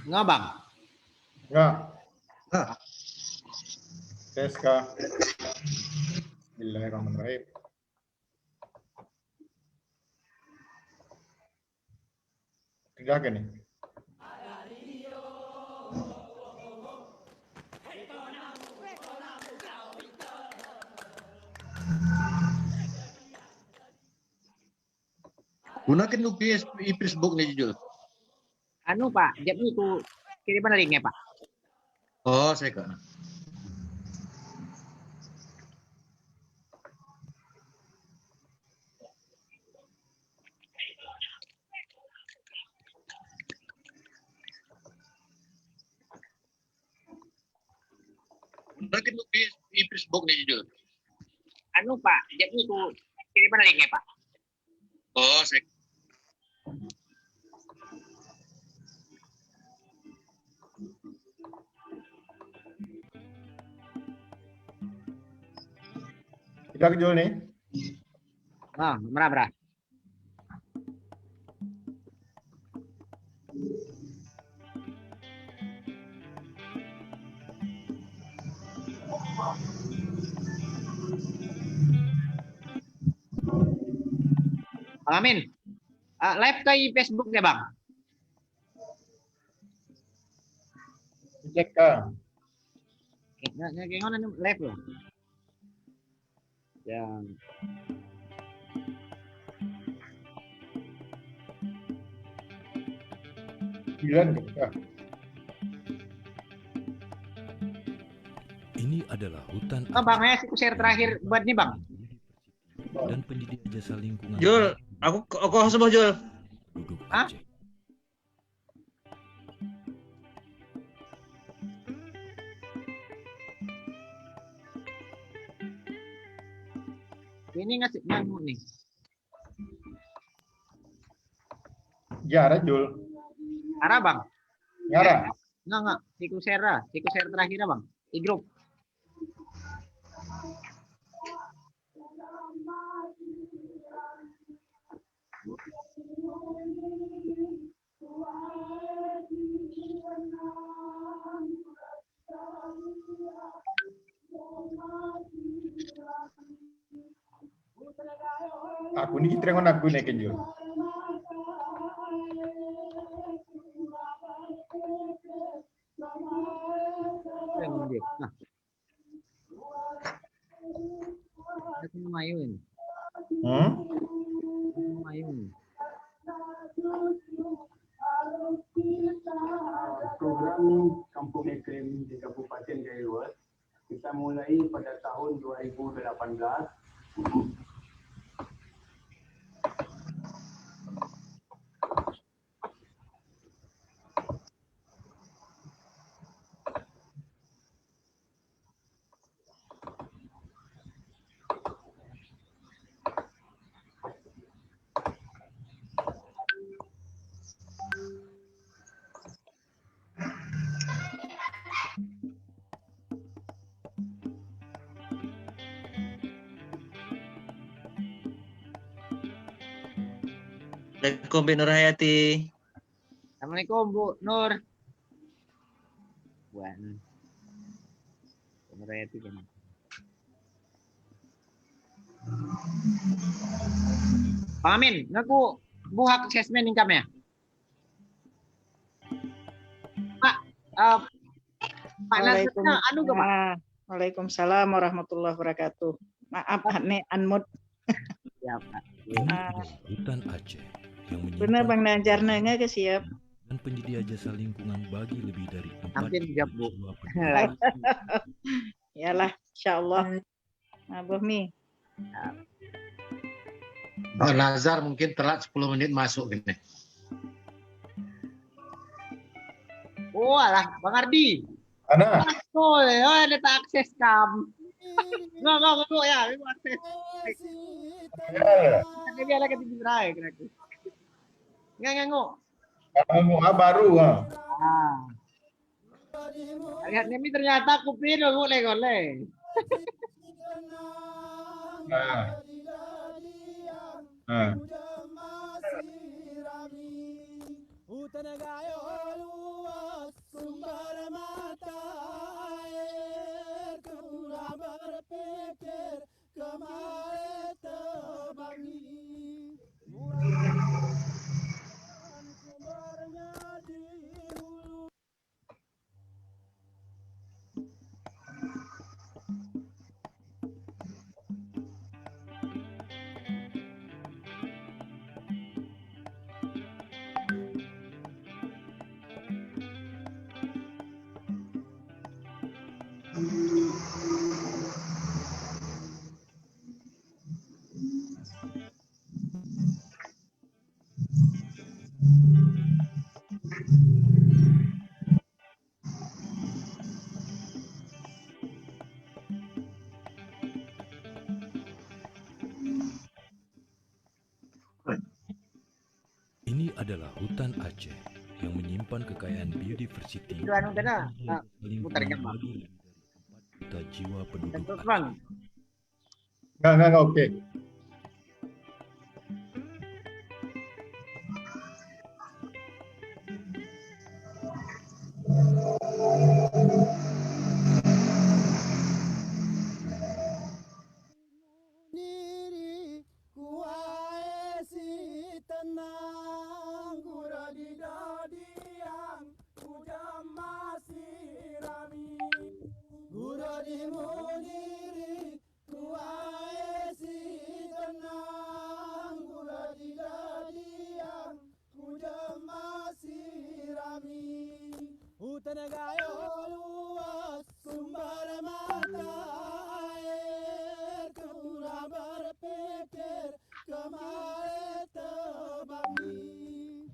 Nggak bang? Enggak. Nah, Tes Kak. Bismillahirrahmanirrahim. Tidak nih. gunakan Facebook nih Jul. Anu Pak, jadi itu kiriman linknya Pak. Oh, saya kan. Gunakan Facebook nih Jul. Anu Pak, jadi itu kiriman linknya Pak. Oh, saya. Kita ke Jul nih. Ah, merah. Bang Amin, live ke Facebook ya Bang? Cek Kak. Kayak mana nih live loh? Yang Bilang Kak. Ini adalah hutan. Bang, saya share terakhir buat nih Bang. Dan penyedia jasa lingkungan. Jul, aku sebuah Jul. Duduk Hah? Aceh. Ini ngasih nyamuk nih. Jara Jul. Arah Bang? Jara. Enggak. Siku share terakhir Bang. Di grup. Aku nih trengon aku nih Jul. Nah. Aku mayun. Mayun. Program Kampung Iklim di Kabupaten Jaya Luar kita mulai pada tahun 2018. Assalamualaikum Bu Nur Hayati. Assalamualaikum Bu Nur. Bu Nur Hayati kan. Bang Amin, ngaku buhak assessment income-nya. Pak, Pak Nasirnya anu ke Pak? Waalaikumsalam warahmatullahi wabarakatuh. Maaf, aneh unmute. Ya Pak. Hutan Aceh yang Benar menyimpan Bang Najarna nggak siap. dan penyedia jasa lingkungan bagi lebih dari 4 Hampir dijawab Bu. jiwa Lagi. Yalah, insyaallah. Nah, Mi. Oh, Nazar mungkin telat 10 menit masuk gini. Oh alah, Bang Ardi. Ana. Oh, ada tak akses kam. Enggak ya, itu akses. Ini dia lagi di Rai kira-kira. Enggak. Kamu baru Ah. Lihat ini ternyata kupin boleh. Nah. Ini adalah hutan Aceh yang menyimpan kekayaan biodiversity Itu anu kena. dan Putar lingkungan gambar. bagi lebih dari 4 juta jiwa penduduk Tentu Aceh. bang. Enggak, oke. Diri kuai si tenang gura di dadiang kujam masih rami gura di muniri kuai si tenang gura di dadiang kujam masih rami hutan gayo luas sumber mata air kurang berpikir kemana terbang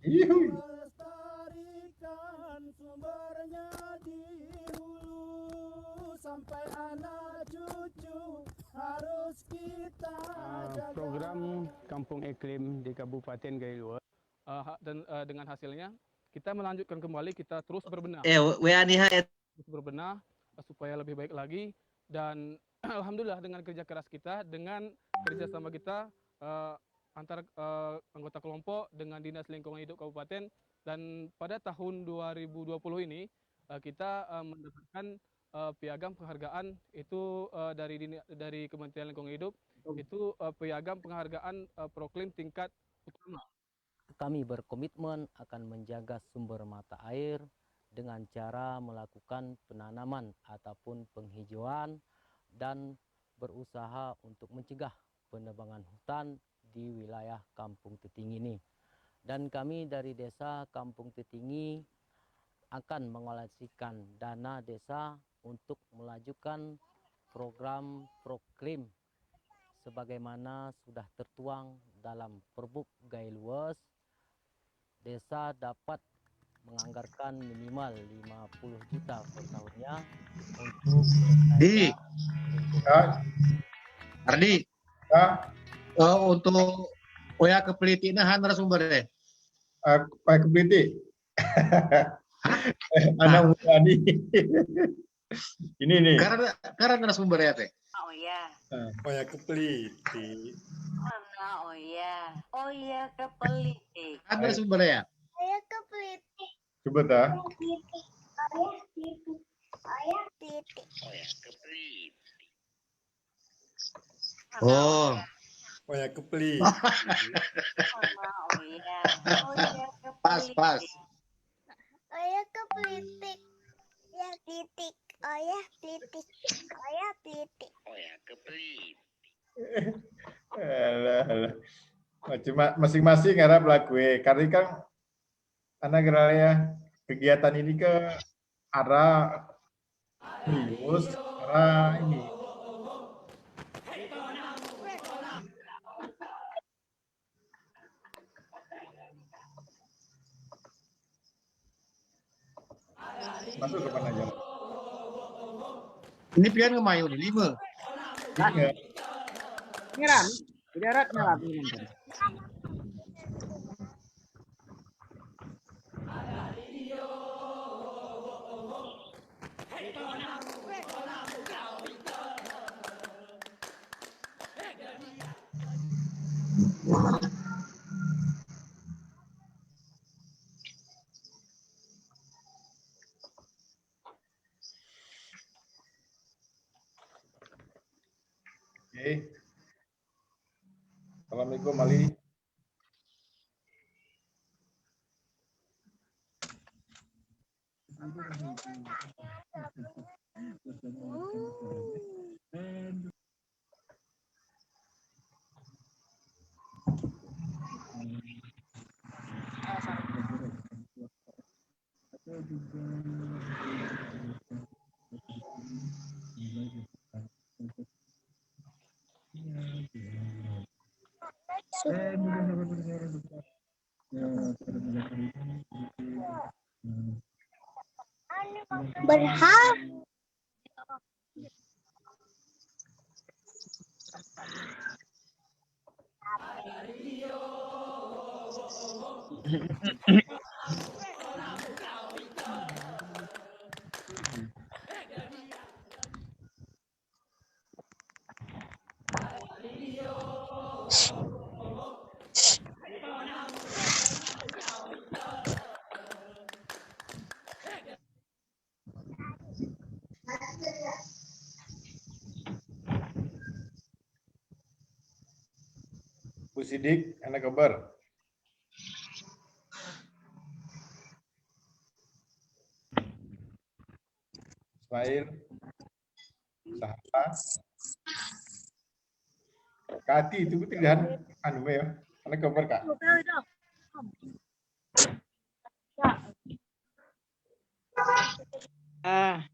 Yuhui. melestarikan sumbernya di hulu sampai anak cucu harus kita jaga. Program Kampung Iklim di Kabupaten Gayo Luas Dan dengan hasilnya kita melanjutkan kembali, kita terus berbenah. Terus berbenah supaya lebih baik lagi, dan alhamdulillah dengan kerja keras kita, dengan kerjasama kita antara anggota kelompok dengan Dinas Lingkungan Hidup Kabupaten, dan pada tahun 2020 ini kita mendapatkan piagam penghargaan itu dari Kementerian Lingkungan Hidup, itu piagam penghargaan proklim tingkat utama. Kami berkomitmen akan menjaga sumber mata air dengan cara melakukan penanaman ataupun penghijauan dan berusaha untuk mencegah penebangan hutan di wilayah Kampung Tetinggi ini. Dan kami dari Desa Kampung Tetinggi akan mengalokasikan dana desa untuk melajukan program proklim sebagaimana sudah tertuang dalam Perbuk Gayo Luas. Desa dapat menganggarkan minimal 50 juta per tahunnya untuk Di, Ardi, untuk Oya Kepeliti nah narasumbernya. Pak Kepeliti. Anak muda nih. Ini nih. Karena narasumbernya teh. Oh ya. Oya Kepeliti. Mana oh ya. Oh ya Kepeliti. Ada narasumbernya. Oya Kepeliti. Coba dah. Oya Kepeliti. Oh. Oya Kepeliti. Mana oh ya. Oh ya Kepeliti. Pas. Oya Kepeliti. Ya titik. Oya titik. Oya titik. Oya Kepeliti. Alah. Masing-masing harap lagu karena kan anak geraya kegiatan ini ke arah serius, arah ini. Masuk ke mana aja? Ini pian ngemayu nih 5. Ngeran. Idarat nyala. Oke. Assalamualaikum Ali. Berhak. Bu Sidik, anak kabar? Ismail, Sahara, Kati itu pilihan anu ya, anak kabar Kak?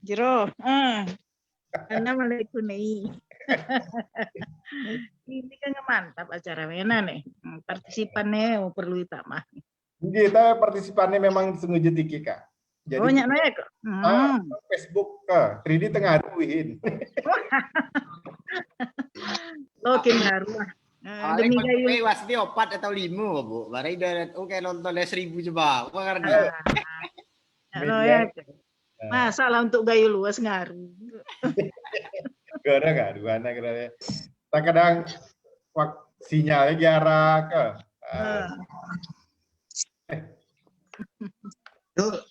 Jero. Assalamualaikum nih. Ini kan mantap acara mana nih. Partisipannya perlu tambah. Kita partisipannya memang sengaja tiki Kak. Jadi Banyak naik. Facebook Kak, 3D tengah tuhin. Oke ngaruh. Demi gayu. Was dia 4 atau 5 Bu. Barai udah oke nonton 1000 coba. Apa karena Ya. Masalah untuk gayu luas ngaruh. Gak ada Kak, dua anak kira. Kadang sinyalnya jarak Kak.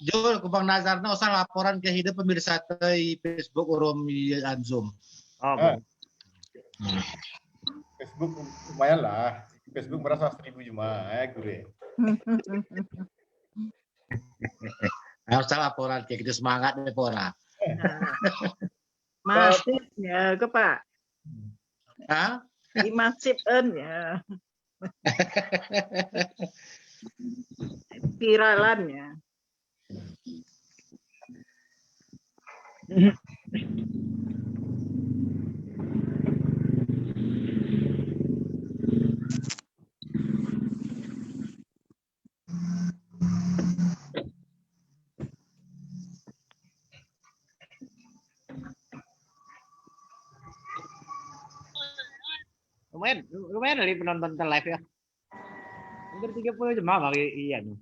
Jul, Bang Nazarno usah laporan ke hidup pemirsa di Facebook urum Zoom. Facebook lumayan lah. Facebook merasa 1000 jemaah gue. Harus laporan kayak gitu semangat nih pora. Masif ya ke Pak. Hah? Di masif ya. Viralan ya. lumayan dari penonton live ya. Hampir 30 jemaah bagi iya nih.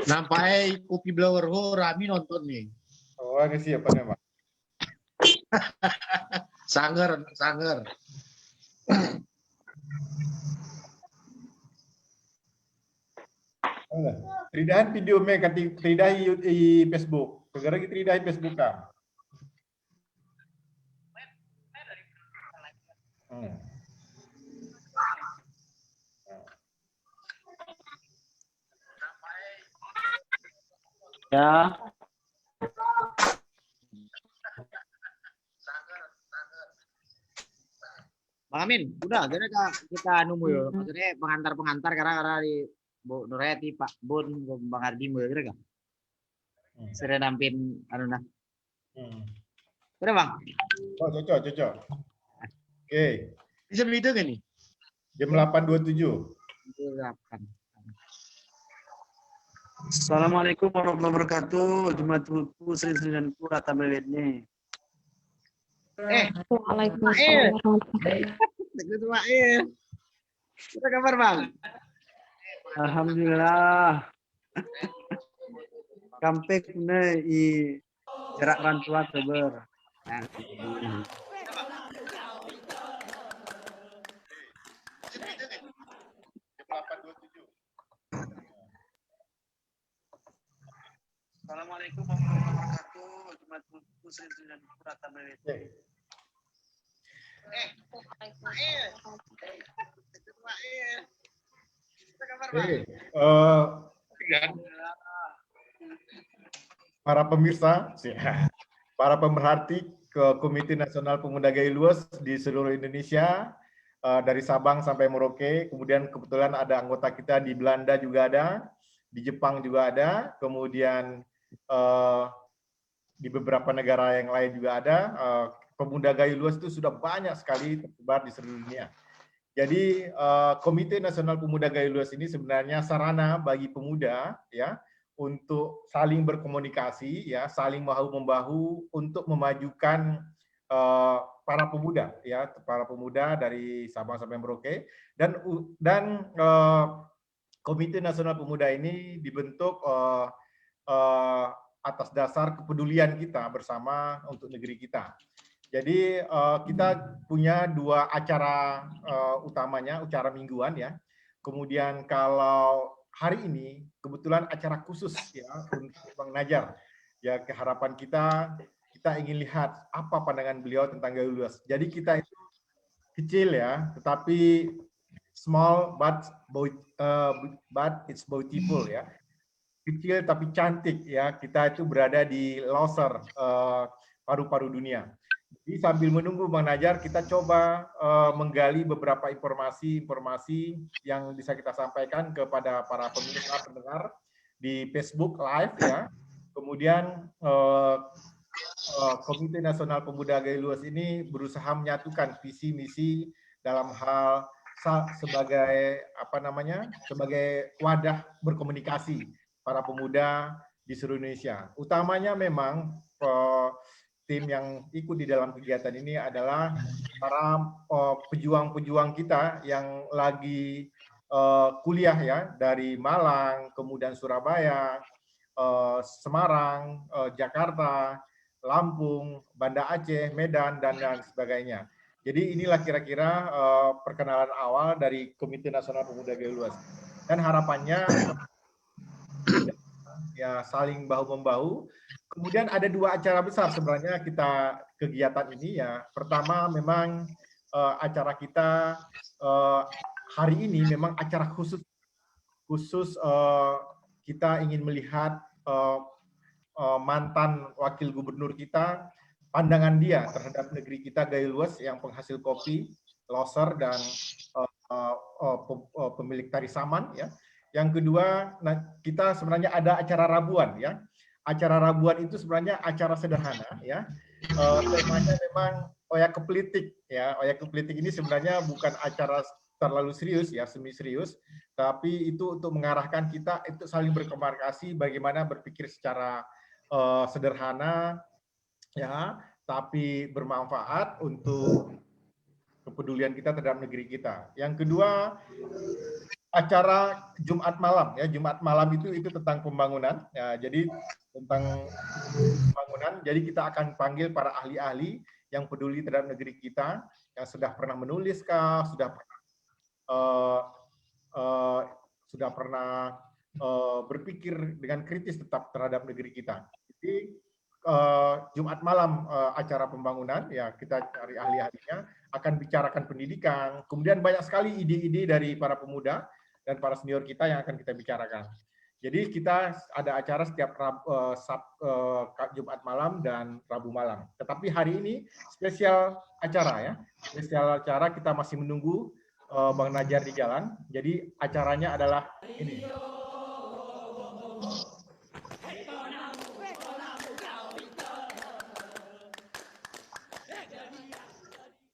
Nampaknya kopi blower ho rami nonton nih. Oh, ini siapa nih, Pak? Sanger. Tridahan video me kati tridahi di Facebook. Segera kita tridahi Facebook Kak. Ya. Bang Amin, udah jadi kita nunggu ya. Maksudnya pengantar karena di Bu Nureti, Pak Bun, Bang Ardi mau kira gak? Sudah nampin anu nah. Udah Bang. Oh, cocok. Oke. Bisa begitu kan nih? Jam 8.27. Assalamualaikum warahmatullahi wabarakatuh. Jematul Sri dan Pura Tabelit nih. Waalaikumsalam. Apa kabar Bang? Alhamdulillah. Kampek nih i jarak rantua teber. Assalamualaikum warahmatullahi wabarakatuh. Jematul Sri dan Pura Tabelit. Para pemirsa, para pemerhati ke Komite Nasional Pemuda Gayo Luas di seluruh Indonesia, dari Sabang sampai Merauke, kemudian kebetulan ada anggota kita di Belanda juga ada, di Jepang juga ada, kemudian di beberapa negara yang lain juga ada. pemuda Gayo Luas itu sudah banyak sekali tersebar di seluruh dunia. Jadi Komite Nasional Pemuda Gayo Luas ini sebenarnya sarana bagi pemuda ya untuk saling berkomunikasi ya, saling bahu-membahu untuk memajukan para pemuda ya, para pemuda dari Sabang sampai Merauke, dan Komite Nasional Pemuda ini dibentuk atas dasar kepedulian kita bersama untuk negeri kita. Jadi kita punya 2 acara utamanya, acara mingguan ya. Kemudian kalau hari ini kebetulan acara khusus ya untuk Bang Najar. Ya, keharapan kita ingin lihat apa pandangan beliau tentang Gayo Luas. Jadi kita itu kecil ya, tetapi small but it's beautiful ya. Kecil tapi cantik ya. Kita itu berada di Loser, paru-paru dunia. Jadi sambil menunggu Bang Najar, kita coba menggali beberapa informasi yang bisa kita sampaikan kepada para pemirsa pendengar di Facebook Live ya. Kemudian Komite Nasional Pemuda Gayo Luas ini berusaha menyatukan visi misi dalam hal sebagai sebagai wadah berkomunikasi para pemuda di seluruh Indonesia. Utamanya memang tim yang ikut di dalam kegiatan ini adalah para pejuang-pejuang kita yang lagi kuliah ya, dari Malang, kemudian Surabaya, Semarang, Jakarta, Lampung, Banda Aceh, Medan, dan sebagainya. Jadi inilah kira-kira perkenalan awal dari Komite Nasional Pemuda Gayo Luas. Dan harapannya ya saling bahu-membahu. Kemudian ada 2 acara besar sebenarnya kegiatan ini ya. Pertama memang acara kita hari ini memang acara khusus kita ingin melihat mantan wakil gubernur kita, pandangan dia terhadap negeri kita Gayo Luas yang penghasil kopi, loser, dan pemilik tari saman ya. Yang kedua, kita sebenarnya ada acara Rabuan ya. Acara Rabuan itu sebenarnya acara sederhana ya. Temanya memang Oyak Kepelitik ya. Oyak Kepelitik ini sebenarnya bukan acara terlalu serius ya, semi serius, tapi itu untuk mengarahkan kita itu saling berkomunikasi bagaimana berpikir secara sederhana ya, tapi bermanfaat untuk kepedulian kita terhadap negeri kita. Yang kedua, acara Jumat malam ya. Jumat malam itu tentang pembangunan ya. Jadi tentang pembangunan. Jadi kita akan panggil para ahli-ahli yang peduli terhadap negeri kita, yang sudah pernah menulis kah, sudah pernah berpikir dengan kritis tetap terhadap negeri kita. Jadi Jumat malam acara pembangunan ya, kita cari ahli-ahlinya, akan bicarakan pendidikan. Kemudian banyak sekali ide-ide dari para pemuda dan para senior kita yang akan kita bicarakan. Jadi kita ada acara setiap Jumat malam dan Rabu malam. Tetapi hari ini spesial acara ya. Spesial acara, kita masih menunggu Bang Najar di jalan. Jadi acaranya adalah ini.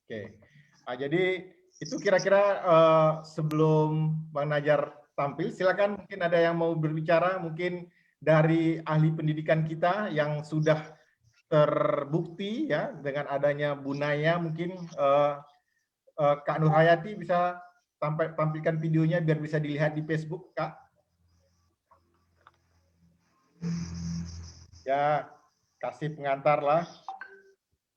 Oke. Jadi itu kira-kira sebelum Bang Najar tampil, silakan mungkin ada yang mau berbicara, mungkin dari ahli pendidikan kita yang sudah terbukti ya dengan adanya Bunaya, mungkin Kak Nur Hayati bisa tampilkan videonya biar bisa dilihat di Facebook, Kak. Ya, kasih pengantar lah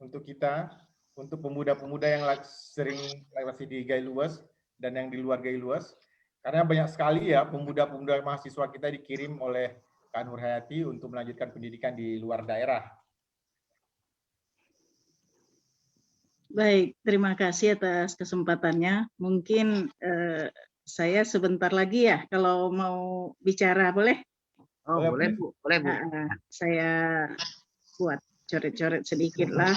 untuk kita, untuk pemuda-pemuda yang sering masih di Gayo Luas dan yang di luar Gayo Luas. Karena banyak sekali ya pemuda-pemuda mahasiswa kita dikirim oleh Kak Nur Hayati untuk melanjutkan pendidikan di luar daerah. Baik, terima kasih atas kesempatannya. Mungkin saya sebentar lagi ya kalau mau bicara, boleh? Oh, boleh Bu, boleh Bu. Saya buat coret-coret sedikit lah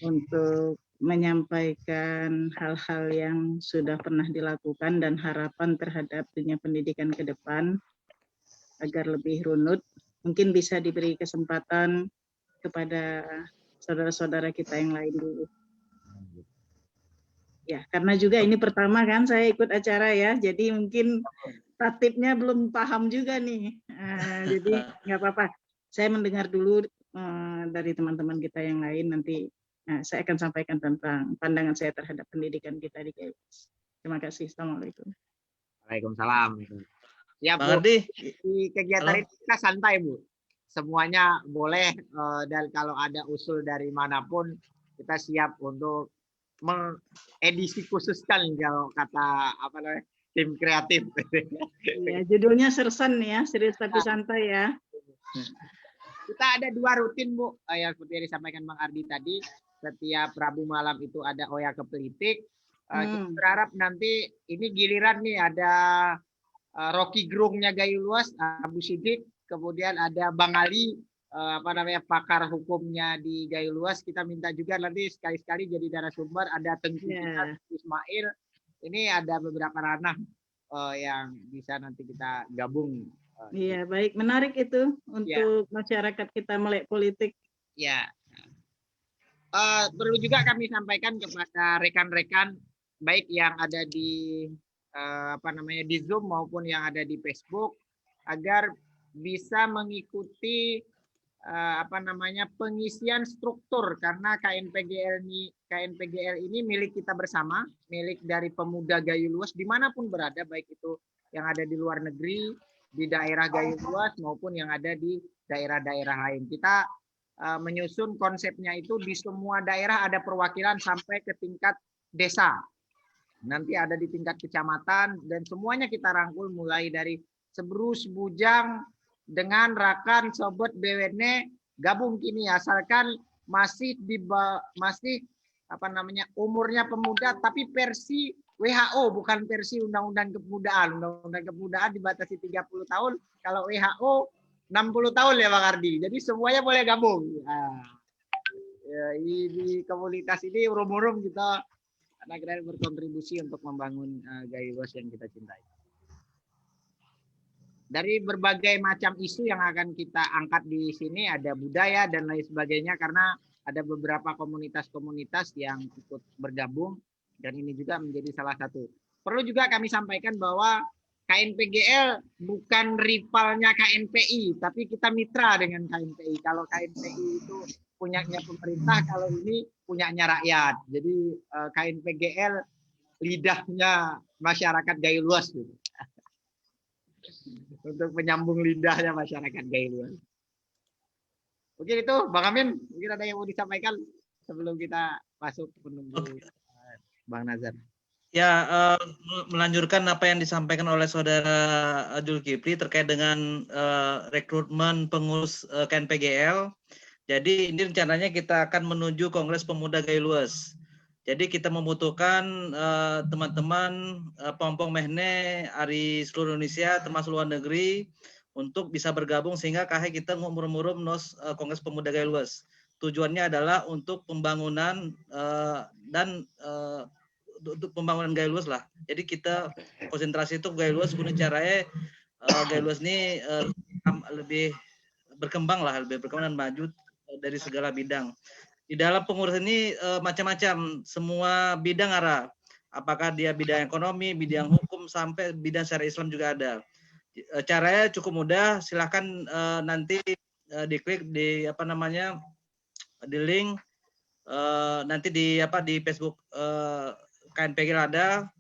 untuk menyampaikan hal-hal yang sudah pernah dilakukan dan harapan terhadap dunia pendidikan ke depan agar lebih runut. Mungkin bisa diberi kesempatan kepada saudara-saudara kita yang lain dulu. Ya, karena juga ini pertama kan saya ikut acara ya, jadi mungkin tatipnya belum paham juga nih. Jadi nggak apa-apa, saya mendengar dulu dari teman-teman kita yang lain, nanti saya akan sampaikan tentang pandangan saya terhadap pendidikan kita di GAILUS. Terima kasih. Assalamualaikum. Waalaikumsalam. Siap, Bang Bu. Ardi. Di kegiatan ini kita santai, Bu. Semuanya boleh, dan kalau ada usul dari manapun kita siap untuk mengedisi khususkan kalau kata apa namanya tim kreatif. Ya, judulnya sersan ya, serius tapi santai ya. Kita ada 2 rutin, Bu, yang seperti yang disampaikan Bang Ardi tadi. Setiap Rabu malam itu ada Oya Kepelitik. Kita berharap nanti ini giliran nih ada Rocky Gerungnya GAILUS, Abu Sidik, kemudian ada Bang Ali, pakar hukumnya di GAILUS. Kita minta juga nanti sekali-sekali jadi narasumber, ada Tengku Ismail. Ini ada beberapa ranah yang bisa nanti kita gabung. Iya, baik, menarik itu untuk masyarakat kita melek politik. Ya. Perlu juga kami sampaikan kepada rekan-rekan baik yang ada di di Zoom maupun yang ada di Facebook agar bisa mengikuti pengisian struktur, karena KNPGL ini milik kita bersama, milik dari pemuda GAILUS dimanapun berada, baik itu yang ada di luar negeri, di daerah GAILUS maupun yang ada di daerah-daerah lain. Kita menyusun konsepnya itu di semua daerah ada perwakilan sampai ke tingkat desa. Nanti ada di tingkat kecamatan dan semuanya kita rangkul mulai dari Sebrus, Bujang, dengan Rakan, Sobat, BWN gabung kini asalkan masih umurnya pemuda tapi versi WHO bukan versi Undang-Undang Kepemudaan. Undang-Undang Kepemudaan dibatasi 30 tahun, kalau WHO 60 tahun ya Bang Ardi. Jadi semuanya boleh gabung. Di komunitas ini urum-urum kita anak-anak berkontribusi untuk membangun GAILUS yang kita cintai. Dari berbagai macam isu yang akan kita angkat di sini, ada budaya dan lain sebagainya, karena ada beberapa komunitas-komunitas yang ikut bergabung dan ini juga menjadi salah satu. Perlu juga kami sampaikan bahwa KNPGL bukan rivalnya KNPI, tapi kita mitra dengan KNPI. Kalau KNPI itu punyanya pemerintah, kalau ini punyanya rakyat. Jadi KNPGL lidahnya masyarakat GAILUS gitu. Untuk menyambung lidahnya masyarakat GAILUS. Mungkin itu Bang Amin, mungkin ada yang mau disampaikan sebelum kita masuk menunggu Bang Nazar. Ya, melanjutkan apa yang disampaikan oleh Saudara Zulkifli terkait dengan rekrutmen pengurus KNPGL. Jadi ini rencananya kita akan menuju Kongres Pemuda GAILUS. Jadi kita membutuhkan teman-teman Pompong Mehne dari seluruh Indonesia termasuk luar negeri untuk bisa bergabung sehingga kita ngumurum nos Kongres Pemuda GAILUS. Tujuannya adalah untuk pembangunan dan untuk pembangunan GAILUS lah. Jadi kita konsentrasi itu GAILUS guna caranya GAILUS ini lebih berkembang lah, lebih berkembang dan maju dari segala bidang. Di dalam pengurus ini macam-macam, semua bidang arah. Apakah dia bidang ekonomi, bidang hukum, sampai bidang syariat Islam juga ada. Caranya cukup mudah, silahkan nanti diklik di di link nanti di Facebook KNPGL ada.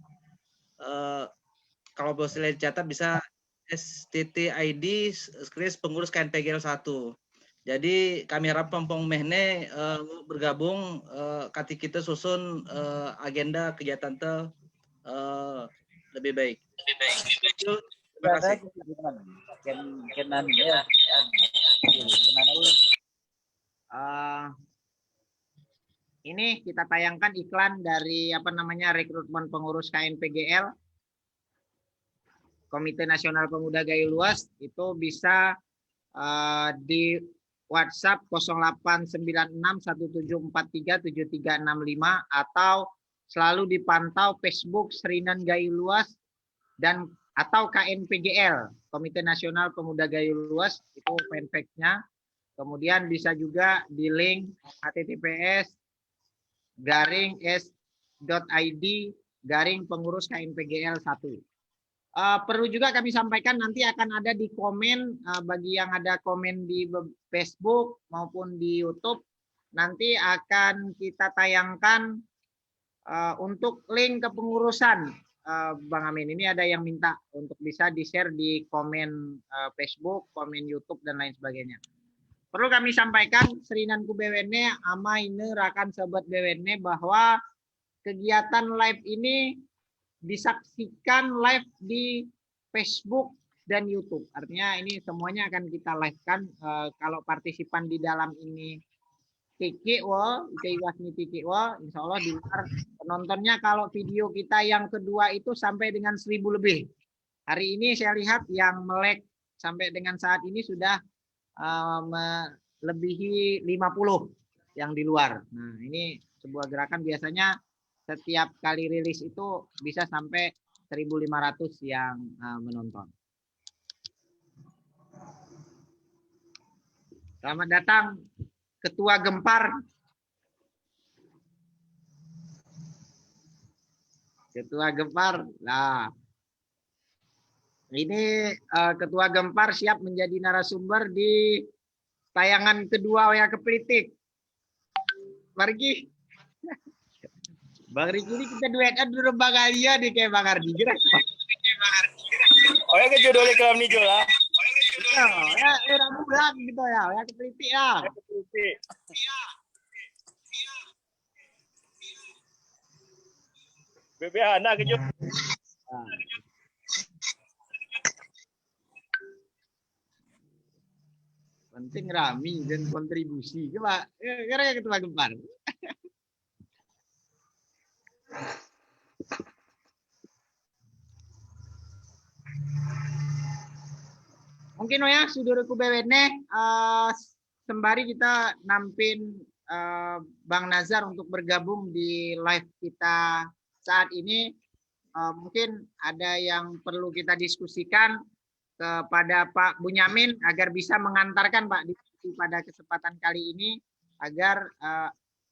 Kalau boleh dicatat bisa STTID pengurus KNPGL 1. Jadi kami harap Pompong Mehne bergabung, kita susun agenda kegiatan lebih baik. Terima kasih. Ini kita tayangkan iklan dari rekrutmen pengurus KNPGL Komite Nasional Pemuda GAILUS. Itu bisa di WhatsApp 089617437365 atau selalu dipantau Facebook Serinan GAILUS dan atau KNPGL Komite Nasional Pemuda GAILUS, itu fanpage-nya. Kemudian bisa juga di link https://s.id/pengurus KNPGL 1. Perlu juga kami sampaikan nanti akan ada di komen bagi yang ada komen di Facebook maupun di YouTube, nanti akan kita tayangkan untuk link kepengurusan Bang Amin. Ini ada yang minta untuk bisa di-share di komen Facebook, komen YouTube dan lain sebagainya. Perlu kami sampaikan Serinanku BWN ama ini rakan sahabat BWN bahwa kegiatan live ini disaksikan live di Facebook dan YouTube. Artinya ini semuanya akan kita live-kan. Kalau partisipan di dalam ini insya Allah di luar penontonnya kalau video kita yang kedua itu sampai dengan 1000 lebih. Hari ini saya lihat yang melek sampai dengan saat ini sudah melebihi 50 yang di luar. Nah, ini sebuah gerakan biasanya setiap kali rilis itu bisa sampai 1.500 yang menonton. Selamat datang Ketua Gempar. Ketua Gempar. Nah, ini Ketua Gempar siap menjadi narasumber di tayangan kedua Waya Keplitik. Margi. Bang Riki ini kita duetan dulu Bang Alia nih kayak Bang Ardi. Oh ya kejudulnya kelam nih lah. Ya, ramu bilang gitu ya Keplitik ya. Keplitik. Bebe anak kejut. Penting rami dan kontribusi. Coba, kira Ketua Gempar. Mungkin ya sudurku BWN sembari kita nampin Bang Nazar untuk bergabung di live kita saat ini, mungkin ada yang perlu kita diskusikan kepada Pak Bunyamin agar bisa mengantarkan Pak diskusi pada kesempatan kali ini agar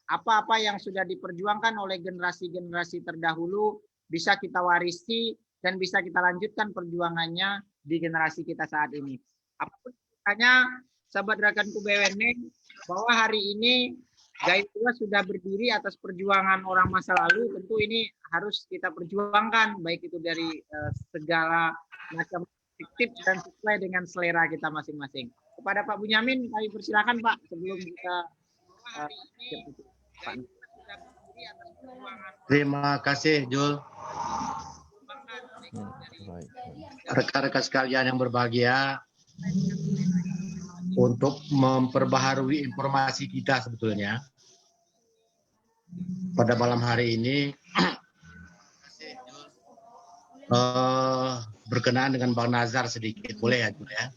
apa-apa yang sudah diperjuangkan oleh generasi-generasi terdahulu bisa kita warisi dan bisa kita lanjutkan perjuangannya di generasi kita saat ini. Apapun ceritanya, sahabat rekanku BWN, bahwa hari ini Gairua sudah berdiri atas perjuangan orang masa lalu, tentu ini harus kita perjuangkan, baik itu dari segala macam tips dan sesuai dengan selera kita masing-masing. Kepada Pak Bunyamin, kami persilakan Pak sebelum kita Terima kasih Jul. Rekan-rekan sekalian yang berbahagia, untuk memperbaharui informasi kita sebetulnya pada malam hari ini berkenaan dengan Bang Nazar sedikit, boleh ya Jul ya?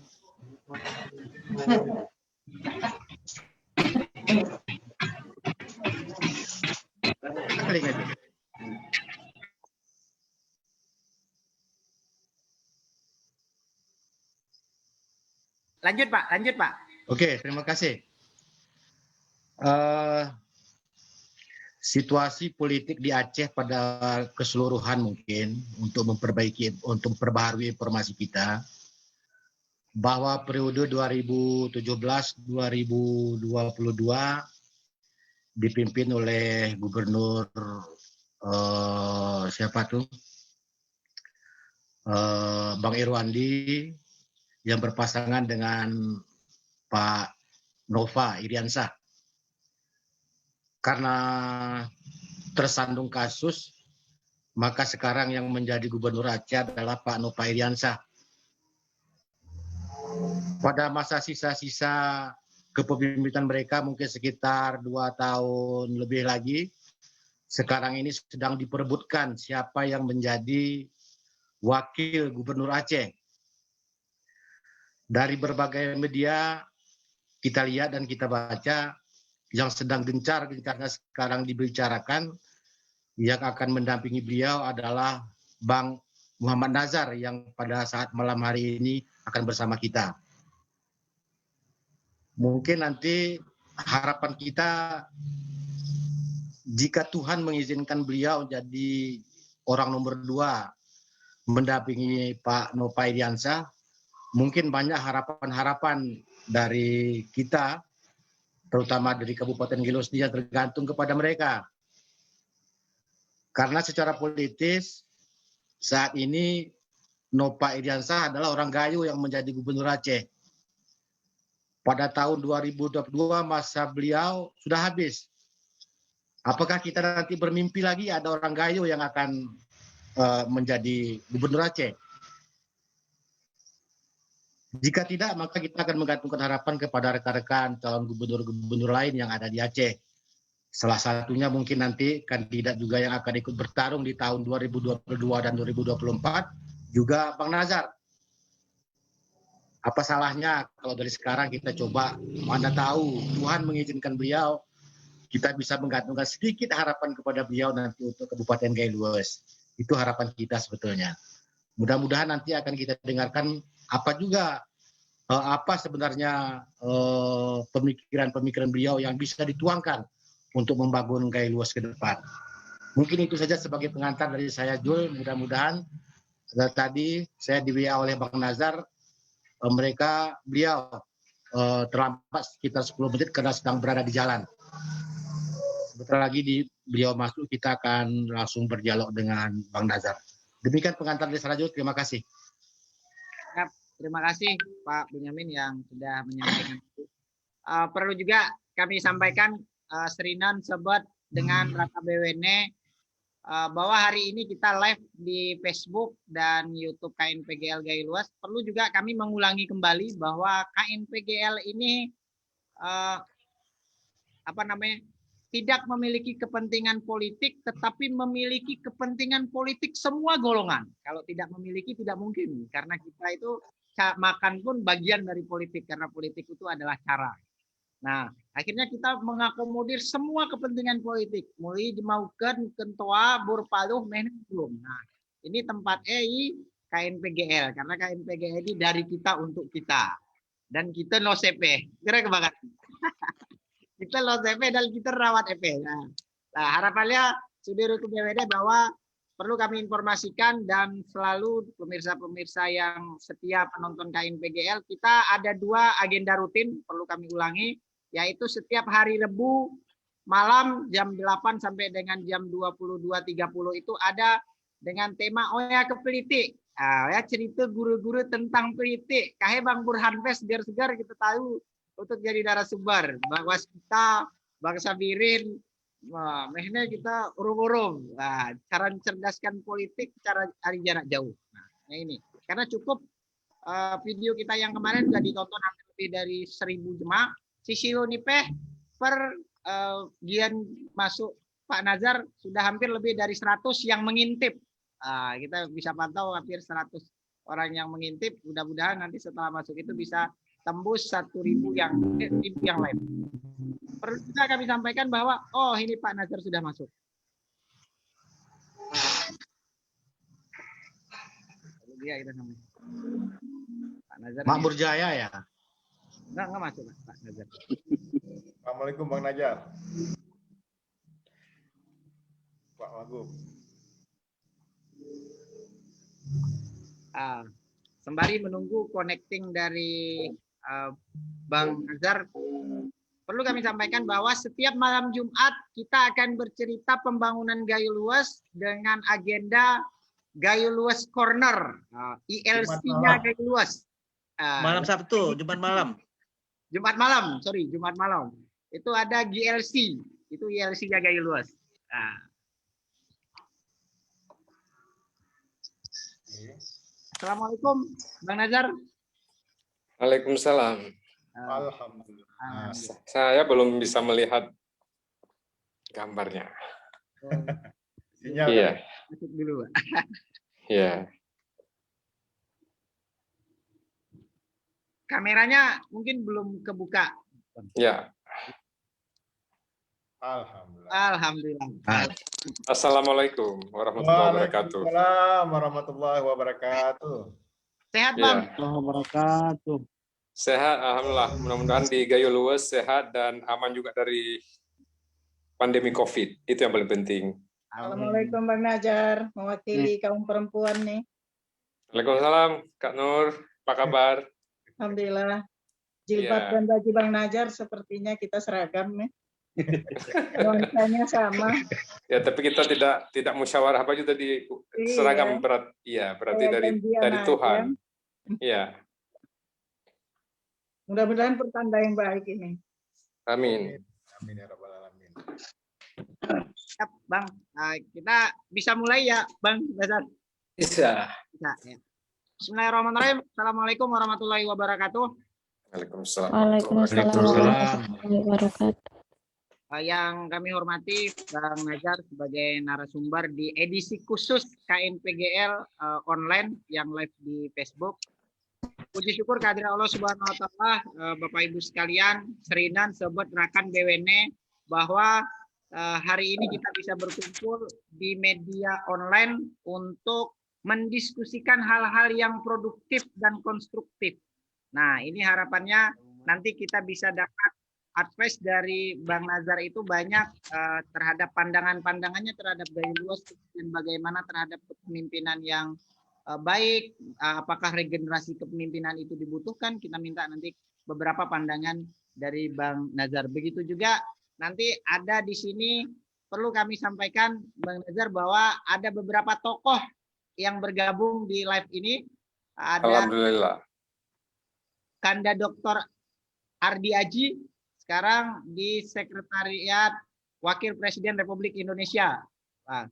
Lanjut Pak. Oke, terima kasih. Situasi politik di Aceh pada keseluruhan mungkin untuk memperbaharui informasi kita bahwa periode 2017-2022 dipimpin oleh Gubernur Bang Irwandi yang berpasangan dengan Pak Nova Iriansah. Karena tersandung kasus, maka sekarang yang menjadi Gubernur Aceh adalah Pak Nova Iriansah. Pada masa sisa-sisa kepemimpinan mereka mungkin sekitar 2 tahun lebih lagi, sekarang ini sedang diperebutkan siapa yang menjadi wakil Gubernur Aceh. Dari berbagai media kita lihat dan kita baca yang sedang gencar-gencarnya sekarang dibicarakan, yang akan mendampingi beliau adalah Bang Muhammad Nazar yang pada saat malam hari ini akan bersama kita. Mungkin nanti harapan kita jika Tuhan mengizinkan beliau jadi orang nomor 2 mendampingi Pak Nova Iriansyah, mungkin banyak harapan-harapan dari kita, terutama dari Kabupaten Gilos dia tergantung kepada mereka. Karena secara politis saat ini Nova Iriansyah adalah orang Gayo yang menjadi Gubernur Aceh. Pada tahun 2022 masa beliau sudah habis. Apakah kita nanti bermimpi lagi ada orang Gayo yang akan menjadi Gubernur Aceh? Jika tidak, maka kita akan menggantungkan harapan kepada rekan-rekan calon gubernur-gubernur lain yang ada di Aceh. Salah satunya mungkin nanti kandidat juga yang akan ikut bertarung di tahun 2022 dan 2024, juga Bang Nazar. Apa salahnya kalau dari sekarang kita coba, mana tahu Tuhan mengizinkan beliau, kita bisa menggantungkan sedikit harapan kepada beliau nanti untuk Kabupaten Gayo-Luas. Itu harapan kita sebetulnya. Mudah-mudahan nanti akan kita dengarkan apa juga apa sebenarnya pemikiran-pemikiran beliau yang bisa dituangkan untuk membangun Gayo-Luas ke depan. Mungkin itu saja sebagai pengantar dari saya, Jul. Mudah-mudahan tadi saya di-WA oleh Bang Nazar, beliau terlambat sekitar 10 menit karena sedang berada di jalan. Sebentar lagi beliau masuk, kita akan langsung berdialog dengan Bang Nazar. Demikian pengantar dari saya, Jul. Terima kasih. Terima kasih Pak Benyamin yang sudah menyampaikan. Perlu juga kami sampaikan Serinan Sobat dengan Raka BWN bahwa hari ini kita live di Facebook dan YouTube KNPGL Gayo-Luas. Perlu juga kami mengulangi kembali bahwa KNPGL ini tidak memiliki kepentingan politik, tetapi memiliki kepentingan politik semua golongan. Kalau tidak memiliki tidak mungkin, karena kita itu makan pun bagian dari politik, karena politik itu adalah cara. Nah, akhirnya kita mengakomodir semua kepentingan politik, mulai dimaukan kentua burpaluh belum. Nah, ini tempat KNPGL, karena KNPGL ini dari kita untuk kita, dan kita no CP. Kira kebanget. Kita lo CP dan kita rawat EP. Nah, harapannya Sudiru BWD bahwa perlu kami informasikan dan selalu pemirsa-pemirsa yang setia penonton KNPGL, kita ada 2 agenda rutin perlu kami ulangi, yaitu setiap hari Rebu malam jam 8 sampai dengan jam 22.30 itu ada dengan tema Oya Kepelitik. Ya cerita guru-guru tentang politik. Kahe Bang Burhan Fes biar segar kita tahu untuk jadi narasumber bahwa kita bangsa Birin, mehne kita urung-urung, cara mencerdaskan politik, cara hari jarak jauh. Nah ini karena cukup video kita yang kemarin sudah ditonton hampir lebih dari 1.000 jemaah. Sisi Unipeh per gian masuk Pak Nazar sudah hampir lebih dari 100 yang mengintip. Kita bisa pantau hampir 100 orang yang mengintip. Mudah-mudahan nanti setelah masuk itu bisa tembus 1.000 yang lain. Perlu juga kami sampaikan bahwa ini Pak Nazar sudah masuk. Dia kita namanya. Pak Nazar. Makmur Jaya ya? Enggak masuk Pak Nazar. Assalamualaikum Bang Nazar. Pak Wagub. Sembari menunggu connecting dari Bang Nazar, perlu kami sampaikan bahwa setiap malam Jumat kita akan bercerita pembangunan Gayo-Luas dengan agenda Gayo-Luas Corner, ILC-nya Gayo-Luas. Malam Sabtu, Jumat malam. Jumat malam. Itu ada GLC, itu ILC-nya Gayo-Luas. Assalamualaikum, Bang Nazar. Waalaikumsalam. Alhamdulillah. Saya belum bisa melihat gambarnya. Sinyal. Iya. Masuk dulu. Iya. Kameranya mungkin belum kebuka. Ya. Alhamdulillah. Assalamualaikum warahmatullahi wabarakatuh. Waalaikumsalam warahmatullahi wabarakatuh. Sehat Bang? Wabarakatuh. Sehat, alhamdulillah. Mudah-mudahan di Gayo Luwes sehat dan aman juga dari pandemi COVID. Itu yang paling penting. Assalamualaikum Bang Najar, mewakili kaum perempuan nih. Waalaikumsalam, Kak Nur. Apa kabar? Alhamdulillah. Jilbab dan baju Bang Najar sepertinya kita seragam nih. Nuansanya sama. Ya, tapi kita tidak musyawarah baju tadi seragam berat. Iya, berarti dari Tuhan. Iya. Mudah-mudahan pertanda yang baik ini. Amin. Amin ya rabbal alamin. Siap, Bang. Kita bisa mulai ya, Bang Nazar? Bisa. Bisa ya. Bismillahirrahmanirrahim. Assalamualaikum warahmatullahi wabarakatuh. Waalaikumsalam. Waalaikumsalam wabarakatuh. Yang kami hormati Bang Najar sebagai narasumber di edisi khusus KNPGL online yang live di Facebook. Puji syukur kehadirat Allah Subhanahu wa taala, Bapak Ibu sekalian, Serinan, sobat rekan BWN, bahwa hari ini kita bisa berkumpul di media online untuk mendiskusikan hal-hal yang produktif dan konstruktif. Nah, ini harapannya nanti kita bisa dapat advice dari Bang Nazar itu banyak terhadap pandangan-pandangannya terhadap gaya luas dan bagaimana terhadap kepemimpinan yang baik, apakah regenerasi kepemimpinan itu dibutuhkan. Kita minta nanti beberapa pandangan dari Bang Nazar. Begitu juga nanti ada di sini perlu kami sampaikan Bang Nazar bahwa ada beberapa tokoh yang bergabung di live ini. Ada Alhamdulillah. Kanda Dr. Ardi Aji sekarang di Sekretariat Wakil Presiden Republik Indonesia. Nah,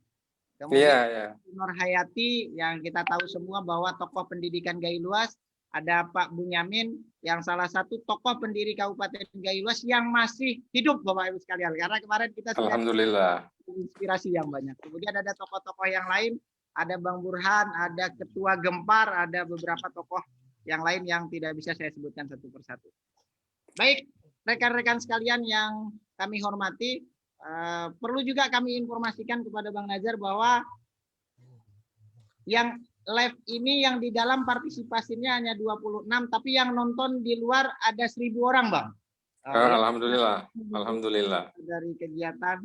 kemudian Nur Hayati yang kita tahu semua bahwa tokoh pendidikan Gayo Luas. Ada Pak Bunyamin yang salah satu tokoh pendiri Kabupaten Gayo Luas yang masih hidup, Bapak Ibu sekalian. Karena kemarin kita sudah Alhamdulillah. Inspirasi yang banyak. Kemudian ada tokoh-tokoh yang lain, ada Bang Burhan, ada Ketua Gempar, ada beberapa tokoh yang lain yang tidak bisa saya sebutkan satu persatu. Baik, rekan-rekan sekalian yang kami hormati, perlu juga kami informasikan kepada Bang Nazar bahwa yang live ini yang di dalam partisipasinya hanya 26, tapi yang nonton di luar ada 1.000 orang, Bang. Alhamdulillah, alhamdulillah. Dari kegiatan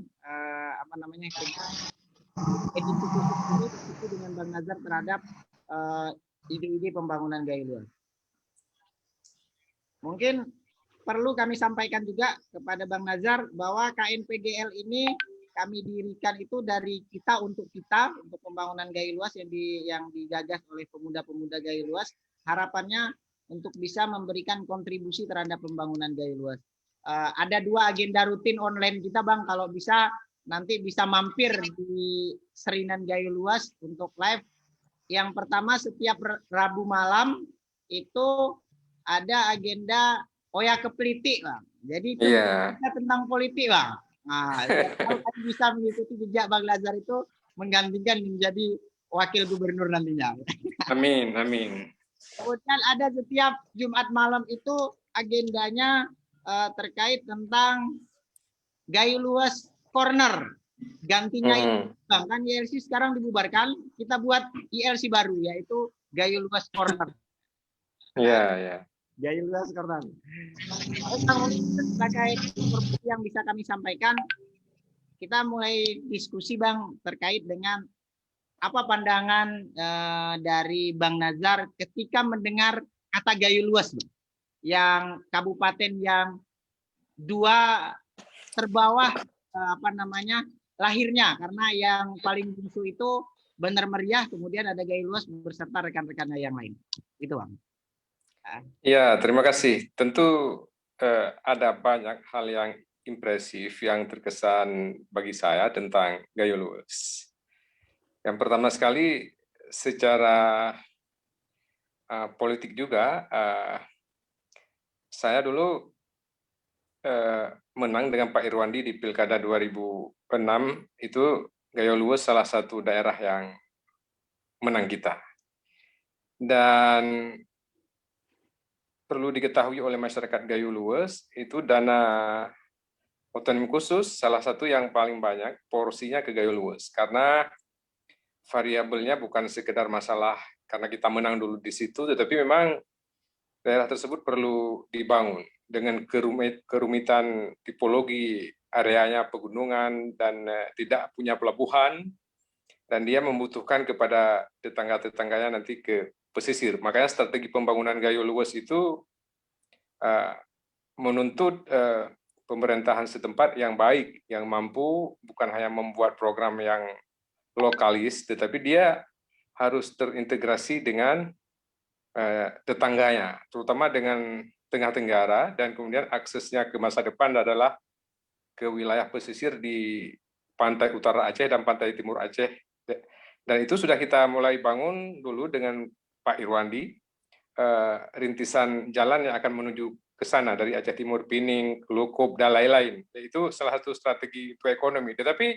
edisi khusus ini itu dengan Bang Nazar terhadap ide-ide pembangunan Gayo Luas. Mungkin perlu kami sampaikan juga kepada Bang Nazar bahwa KNPGL ini kami dirikan itu dari kita untuk pembangunan Gayo Luas yang digagas oleh pemuda-pemuda Gayo Luas. Harapannya untuk bisa memberikan kontribusi terhadap pembangunan Gayo Luas. Ada 2 agenda rutin online kita, Bang. Kalau bisa nanti bisa mampir di Serinan Gayo Luas untuk live. Yang pertama setiap Rabu malam itu ada agenda Oya Kepliti, Bang. Jadi kita tentang politik, Bang. Nah, kalau bisa mengikuti jejak Bang Nazar itu menggantikan menjadi wakil gubernur nantinya. Amin, amin. Kemudian ada setiap Jumat malam itu agendanya terkait tentang Gayo Luas Corner. Gantinya Bang, kan ILC sekarang dibubarkan, kita buat ILC baru yaitu Gayo Luas Corner. Iya. Gayo Luas Corner. Sebagai informasi yang bisa kami sampaikan, kita mulai diskusi, Bang, terkait dengan apa pandangan dari Bang Nazar ketika mendengar kata Gayo Luas, Bang, yang kabupaten yang 2 terbawah lahirnya, karena yang paling bungsu itu Bener Meriah, kemudian ada Gayo Luas beserta rekan-rekannya yang lain. Itu, Bang. Ya, terima kasih. Tentu ada banyak hal yang impresif yang terkesan bagi saya tentang Gayo Luas. Yang pertama sekali, secara politik juga, saya dulu menang dengan Pak Irwandi di Pilkada 2006, itu Gayo Luas salah satu daerah yang menang kita. Dan perlu diketahui oleh masyarakat Gayo Luas, itu dana otonomi khusus salah satu yang paling banyak porsinya ke Gayo Luas, karena variabelnya bukan sekedar masalah karena kita menang dulu di situ, tetapi memang daerah tersebut perlu dibangun dengan kerumitan tipologi areanya pegunungan dan tidak punya pelabuhan, dan dia membutuhkan kepada tetangga-tetangganya nanti ke pesisir. Makanya strategi pembangunan Gayo Luwes itu menuntut pemerintahan setempat yang baik, yang mampu bukan hanya membuat program yang lokalis, tetapi dia harus terintegrasi dengan tetangganya, terutama dengan Tengah Tenggara, dan kemudian aksesnya ke masa depan adalah ke wilayah pesisir di pantai utara Aceh dan pantai timur Aceh. Dan itu sudah kita mulai bangun dulu dengan Pak Irwandi, rintisan jalan yang akan menuju ke sana dari Aceh Timur, Pining, Lukup, dan lain-lain. Itu salah satu strategi ekonomi. Tetapi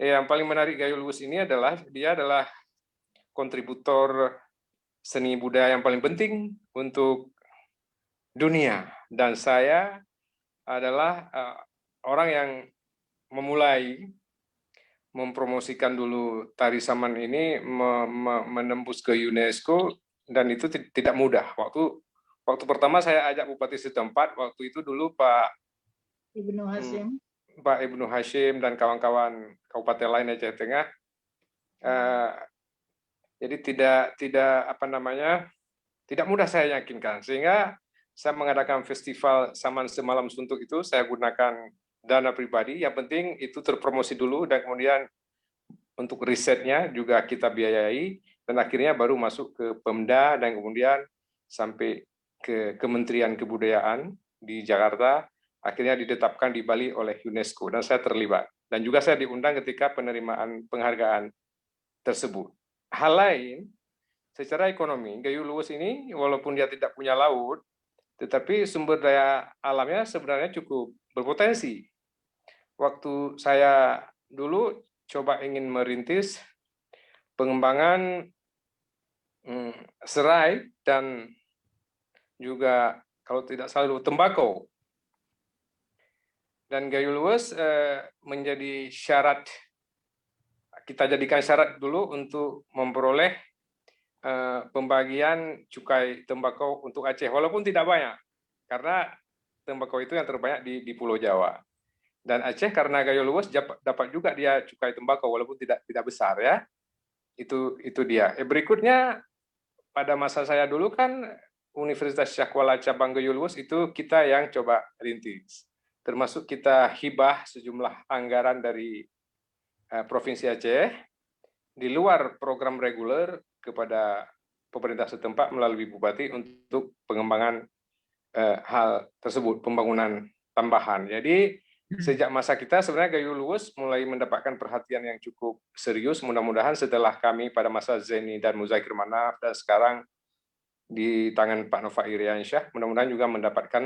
yang paling menarik Gayo Luwes ini adalah dia adalah kontributor seni budaya yang paling penting untuk dunia. Dan saya adalah orang yang memulai mempromosikan dulu tari saman ini menembus ke UNESCO, dan itu tidak mudah. Waktu pertama saya ajak bupati setempat, waktu itu dulu Pak Ibnu Hashim dan kawan-kawan kabupaten lain Aceh Tengah. Jadi tidak mudah saya yakinkan, sehingga saya mengadakan festival Saman Semalam Suntuk itu saya gunakan dana pribadi. Yang penting itu terpromosi dulu, dan kemudian untuk risetnya juga kita biayai, dan akhirnya baru masuk ke Pemda dan kemudian sampai ke Kementerian Kebudayaan di Jakarta, akhirnya ditetapkan di Bali oleh UNESCO, dan saya terlibat. Dan juga saya diundang ketika penerimaan penghargaan tersebut. Hal lain, secara ekonomi, Gayo Luwes ini walaupun dia tidak punya laut, tetapi sumber daya alamnya sebenarnya cukup berpotensi. Waktu saya dulu coba ingin merintis pengembangan serai dan juga kalau tidak salah tembakau. Dan Gayo Luwes menjadi syarat, kita jadikan syarat dulu untuk memperoleh pembagian cukai tembakau untuk Aceh, walaupun tidak banyak, karena tembakau itu yang terbanyak di Pulau Jawa. Dan Aceh karena Gayo Luwes dapat juga dia cukai tembakau walaupun tidak besar ya. Itu dia. Berikutnya pada masa saya dulu kan Universitas Syahkuala cabang Gayo Luwes itu kita yang coba rintis. Termasuk kita hibah sejumlah anggaran dari Provinsi Aceh di luar program reguler kepada pemerintah setempat melalui bupati untuk pengembangan hal tersebut, pembangunan tambahan. Jadi sejak masa kita sebenarnya Gayo Luwes mulai mendapatkan perhatian yang cukup serius. Mudah-mudahan setelah kami pada masa Zeni dan Muzakir Manaf dan sekarang di tangan Pak Nova Iriansyah, mudah-mudahan juga mendapatkan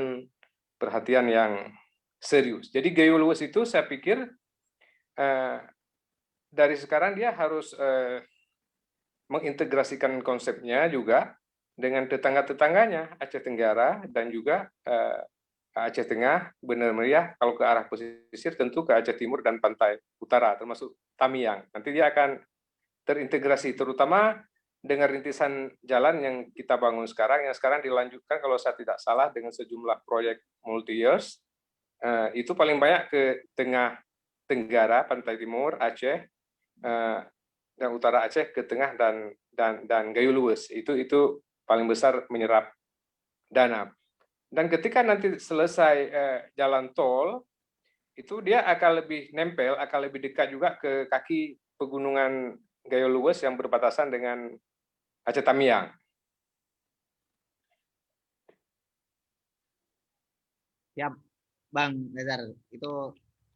perhatian yang serius. Jadi Gayo Luwes itu saya pikir dari sekarang dia harus mengintegrasikan konsepnya juga dengan tetangga-tetangganya Aceh Tenggara dan juga Aceh Tengah, Bener Meriah, kalau ke arah pesisir tentu ke Aceh Timur dan Pantai Utara, termasuk Tamiang. Nanti dia akan terintegrasi, terutama dengan rintisan jalan yang kita bangun sekarang, yang sekarang dilanjutkan kalau saya tidak salah dengan sejumlah proyek multi-years, itu paling banyak ke Tengah Tenggara, Pantai Timur, Aceh, dan Utara Aceh ke Tengah dan Gayo Luwes. Itu paling besar menyerap dana. Dan ketika nanti selesai jalan tol, itu dia akan lebih nempel, akan lebih dekat juga ke kaki pegunungan Gayo Luwes yang berbatasan dengan Aceh Tamiang. Ya, Bang Nezar, itu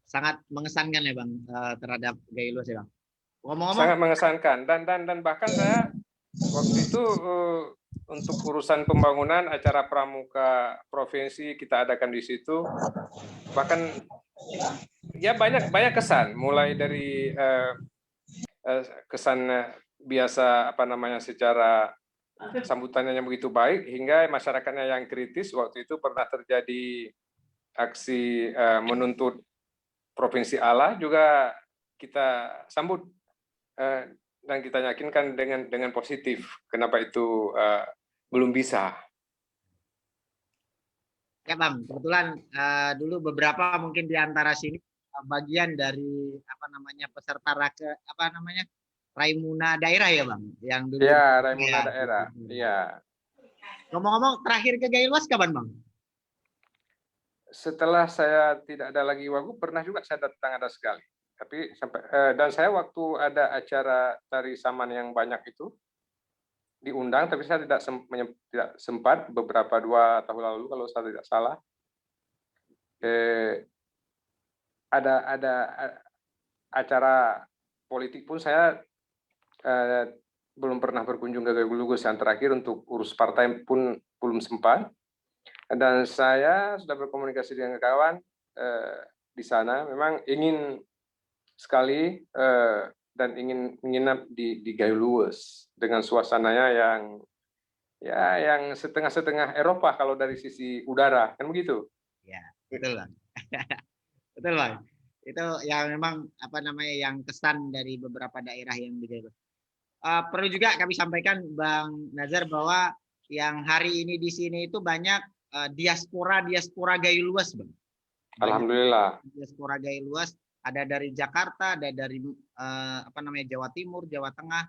sangat mengesankan ya Bang terhadap Gayo Luwes ya Bang. Ngomong-ngomong, sangat mengesankan dan bahkan saya waktu itu untuk urusan pembangunan acara pramuka provinsi kita adakan di situ, bahkan ya banyak kesan, mulai dari kesan biasa secara sambutannya yang begitu baik hingga masyarakatnya yang kritis. Waktu itu pernah terjadi aksi menuntut Provinsi Allah, juga kita sambut dan kita yakinkan dengan positif. Kenapa itu belum bisa? Ya Bang, kebetulan dulu beberapa mungkin di antara sini bagian dari peserta Raimuna daerah ya Bang, yang dulu. Ya, Raimuna daerah. Iya. Ngomong-ngomong terakhir ke Gayluas kapan Bang? Setelah saya tidak ada lagi Wagub, pernah juga saya datang ada sekali. Tapi dan saya waktu ada acara tari saman yang banyak itu diundang, tapi saya tidak sempat beberapa 2 tahun lalu kalau saya tidak salah. Ada acara politik pun saya belum pernah berkunjung ke Gayluas. Yang terakhir untuk urus partai pun belum sempat. Dan saya sudah berkomunikasi dengan kawan di sana. Memang ingin sekali dan ingin menginap di Gayluas dengan suasananya yang setengah-setengah Eropa kalau dari sisi udara, kan begitu? Ya, betul Bang. Betul Bang. Itu yang memang yang kesan dari beberapa daerah yang di Gayluas. Perlu juga kami sampaikan Bang Nazar bahwa yang hari ini di sini itu banyak diaspora Gayluas Bang. Alhamdulillah. Diaspora Gayluas ada dari Jakarta, ada dari Jawa Timur, Jawa Tengah,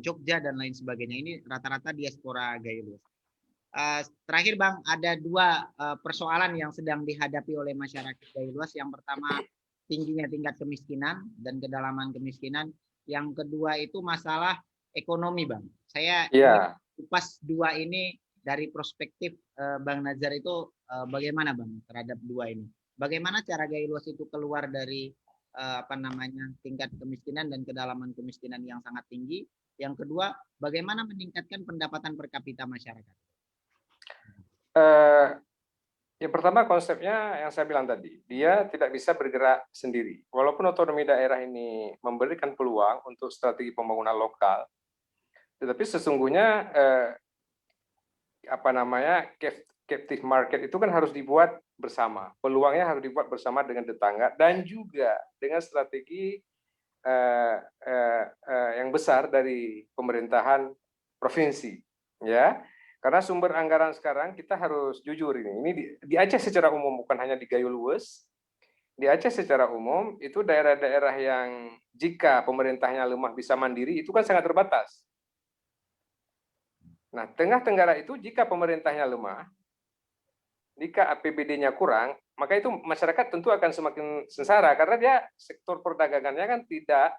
Jogja dan lain sebagainya. Ini rata-rata diaspora Gayluas. Terakhir Bang, ada 2 persoalan yang sedang dihadapi oleh masyarakat Gayluas. Yang pertama tingginya tingkat kemiskinan dan kedalaman kemiskinan. Yang kedua itu masalah ekonomi Bang. Saya kupas 2 ini dari perspektif Bang Nazar itu bagaimana Bang terhadap 2 ini? Bagaimana cara Gayluas itu keluar dari tingkat kemiskinan dan kedalaman kemiskinan yang sangat tinggi? Yang kedua, bagaimana meningkatkan pendapatan per kapita masyarakat? Yang pertama konsepnya yang saya bilang tadi, dia tidak bisa bergerak sendiri. Walaupun otonomi daerah ini memberikan peluang untuk strategi pembangunan lokal, tetapi sesungguhnya captive market itu kan harus dibuat bersama. Peluangnya harus dibuat bersama dengan tetangga dan juga dengan strategi yang besar dari pemerintahan provinsi, ya. Karena sumber anggaran sekarang kita harus jujur ini di Aceh secara umum, bukan hanya di Gayluas. Di Aceh secara umum itu daerah-daerah yang jika pemerintahnya lemah bisa mandiri itu kan sangat terbatas. Nah, Tengah Tenggara itu jika pemerintahnya lemah, jika APBD-nya kurang, maka itu masyarakat tentu akan semakin sengsara karena dia sektor perdagangannya kan tidak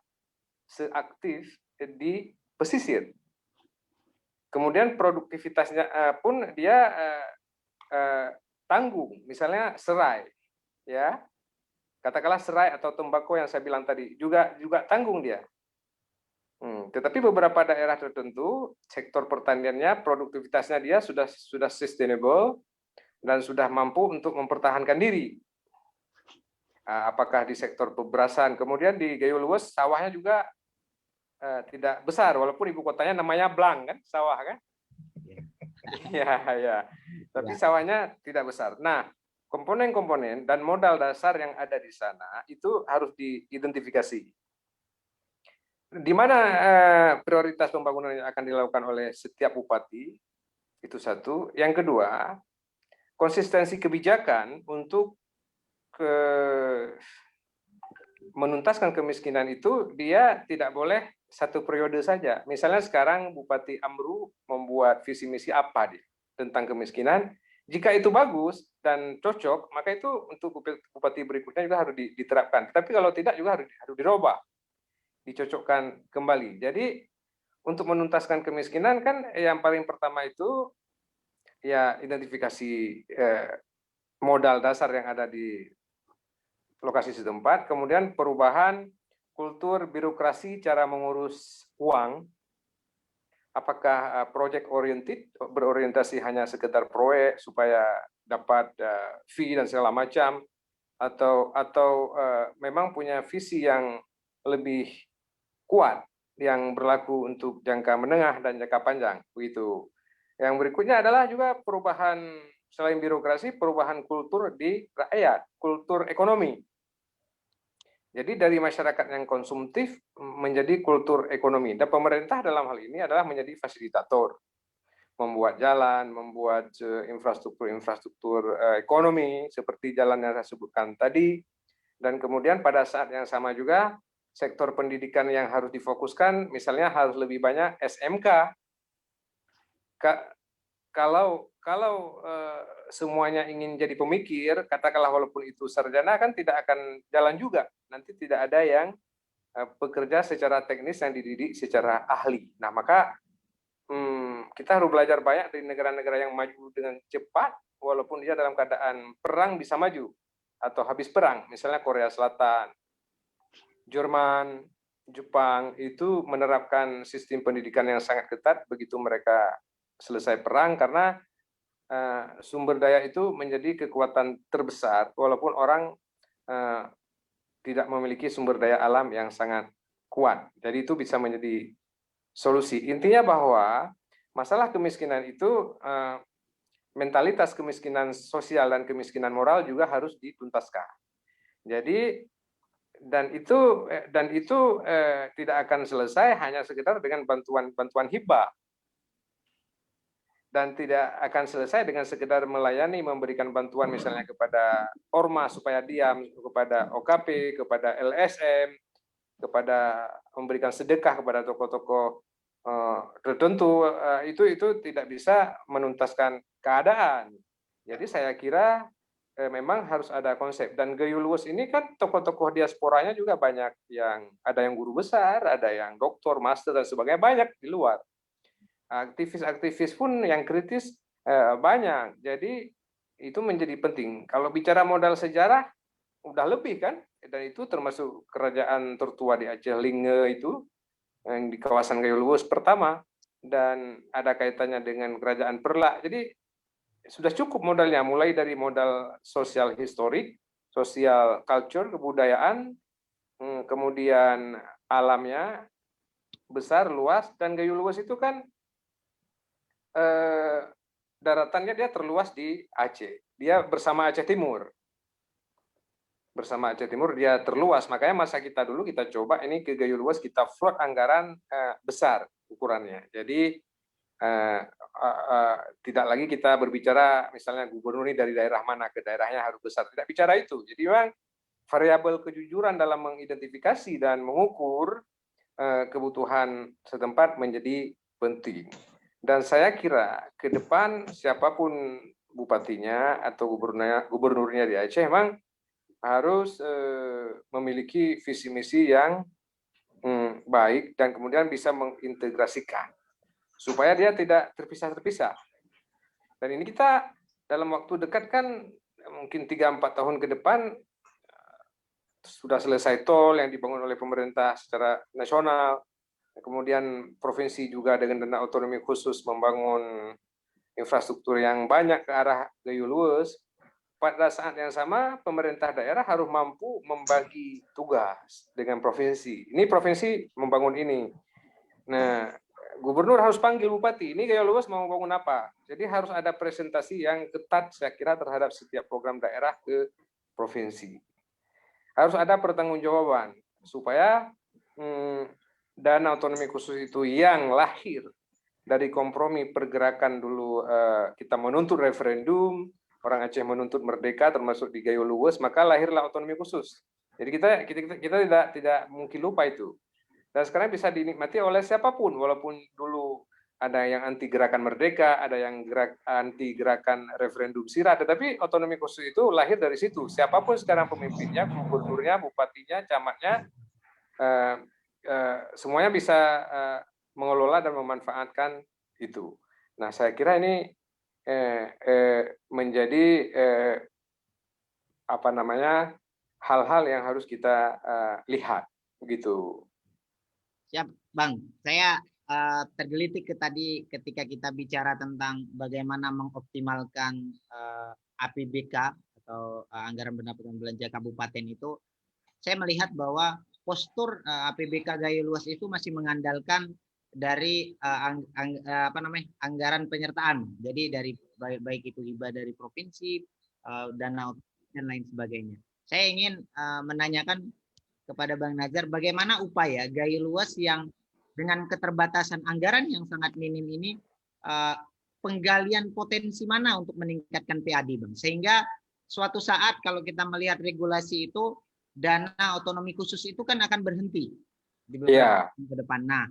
seaktif di pesisir. Kemudian produktivitasnya pun dia tanggung, misalnya serai, ya, katakanlah serai atau tembakau yang saya bilang tadi juga tanggung dia. Tetapi beberapa daerah tertentu sektor pertaniannya produktivitasnya dia sudah sustainable dan sudah mampu untuk mempertahankan diri. Apakah di sektor peberasan, kemudian di Gayluas sawahnya juga tidak besar, walaupun ibu kotanya namanya Blang kan, sawah kan? Ya. Tapi sawahnya tidak besar. Nah, komponen-komponen dan modal dasar yang ada di sana itu harus diidentifikasi. Di mana prioritas pembangunan yang akan dilakukan oleh setiap bupati, itu satu. Yang kedua, konsistensi kebijakan untuk menuntaskan kemiskinan itu dia tidak boleh satu periode saja. Misalnya sekarang Bupati Amru membuat visi misi apa dia tentang kemiskinan. Jika itu bagus dan cocok, maka itu untuk bupati berikutnya juga harus diterapkan. Tapi kalau tidak juga harus dirubah, dicocokkan kembali. Jadi untuk menuntaskan kemiskinan kan yang paling pertama itu ya identifikasi modal dasar yang ada di lokasi setempat, kemudian perubahan kultur birokrasi cara mengurus uang, apakah project oriented, berorientasi hanya sekedar proyek supaya dapat fee dan segala macam, atau memang punya visi yang lebih kuat yang berlaku untuk jangka menengah dan jangka panjang, begitu. Yang berikutnya adalah juga perubahan selain birokrasi, perubahan kultur di rakyat, kultur ekonomi. Jadi dari masyarakat yang konsumtif menjadi kultur ekonomi. Dan pemerintah dalam hal ini adalah menjadi fasilitator. membuat jalan, membuat infrastruktur ekonomi seperti jalan yang saya sebutkan tadi. Dan kemudian pada saat yang sama juga sektor pendidikan yang harus difokuskan, misalnya harus lebih banyak SMK. Kalau semuanya ingin jadi pemikir, katakanlah walaupun itu sarjana kan tidak akan jalan juga. Nanti tidak ada yang bekerja secara teknis yang dididik secara ahli. Nah, maka kita harus belajar banyak dari negara-negara yang maju dengan cepat, walaupun dia dalam keadaan perang bisa maju atau habis perang. Misalnya Korea Selatan, Jerman, Jepang itu menerapkan sistem pendidikan yang sangat ketat begitu mereka selesai perang, karena sumber daya itu menjadi kekuatan terbesar, walaupun orang tidak memiliki sumber daya alam yang sangat kuat. Jadi itu bisa menjadi solusi. Intinya bahwa masalah kemiskinan itu, mentalitas kemiskinan sosial dan kemiskinan moral juga harus dituntaskan. Jadi dan itu tidak akan selesai hanya sekedar dengan bantuan hibah, dan tidak akan selesai dengan sekedar melayani, memberikan bantuan misalnya kepada ormas supaya diam, kepada OKP, kepada LSM, kepada memberikan sedekah kepada tokoh-tokoh tertentu, itu tidak bisa menuntaskan keadaan. Jadi saya kira memang harus ada konsep. Dan Gayo Luwes ini kan tokoh-tokoh diasporanya juga banyak, yang ada yang guru besar, ada yang doktor, master dan sebagainya, banyak di luar. Aktivis-aktivis pun yang kritis banyak. Jadi itu menjadi penting. Kalau bicara modal sejarah udah lebih kan, dan itu termasuk kerajaan tertua di Aceh, Linge itu yang di kawasan Gayo Luwes pertama, dan ada kaitannya dengan kerajaan Perlak. Jadi sudah cukup modalnya, mulai dari modal sosial historik, sosial culture, kebudayaan, kemudian alamnya besar, luas, dan Gayo Luwes itu kan daratannya dia terluas di Aceh. Dia bersama Aceh Timur. Bersama Aceh Timur dia terluas, makanya masa kita dulu kita coba ini ke Gayo Luwes, kita float anggaran besar ukurannya. Jadi tidak lagi kita berbicara misalnya gubernur ini dari daerah mana ke daerahnya harus besar, tidak bicara itu. Jadi memang variabel kejujuran dalam mengidentifikasi dan mengukur kebutuhan setempat menjadi penting. Dan saya kira ke depan siapapun bupatinya atau gubernurnya di Aceh memang harus memiliki visi misi yang baik dan kemudian bisa mengintegrasikan supaya dia tidak terpisah-terpisah. Dan ini kita dalam waktu dekat kan mungkin 3-4 tahun ke depan sudah selesai tol yang dibangun oleh pemerintah secara nasional, kemudian provinsi juga dengan dana otonomi khusus membangun infrastruktur yang banyak ke arah Gayo Luwes. Pada saat yang sama, pemerintah daerah harus mampu membagi tugas dengan provinsi. Ini provinsi membangun ini. Nah, gubernur harus panggil bupati, ini Gayo Luwes mau bangun apa. Jadi harus ada presentasi yang ketat saya kira terhadap setiap program daerah ke provinsi. Harus ada pertanggungjawaban supaya dana otonomi khusus itu yang lahir dari kompromi pergerakan dulu, kita menuntut referendum, orang Aceh menuntut merdeka termasuk di Gayo Luwes, maka lahirlah otonomi khusus. Jadi kita tidak mungkin lupa itu. Dan sekarang bisa dinikmati oleh siapapun, walaupun dulu ada yang anti gerakan merdeka, ada yang anti gerakan referendum sirah, tetapi otonomi khusus itu lahir dari situ. Siapapun sekarang pemimpinnya, gubernurnya, bupatinya, camatnya, semuanya bisa mengelola dan memanfaatkan itu. Nah, saya kira ini menjadi hal-hal yang harus kita lihat begitu. Siap, Bang. Saya tergelitik tadi ketika kita bicara tentang bagaimana mengoptimalkan APBK atau anggaran pendapatan belanja kabupaten itu. Saya melihat bahwa postur APBK Gayo Luwes itu masih mengandalkan dari anggaran penyertaan. Jadi dari baik itu hibah dari provinsi, dana dan lain sebagainya. Saya ingin menanyakan kepada Bang Nazar, bagaimana upaya Gayo Luwes yang dengan keterbatasan anggaran yang sangat minim ini penggalian potensi mana untuk meningkatkan PAD, Bang. Sehingga suatu saat kalau kita melihat regulasi itu, dana otonomi khusus itu kan akan berhenti di beberapa tahun ke depan. Nah,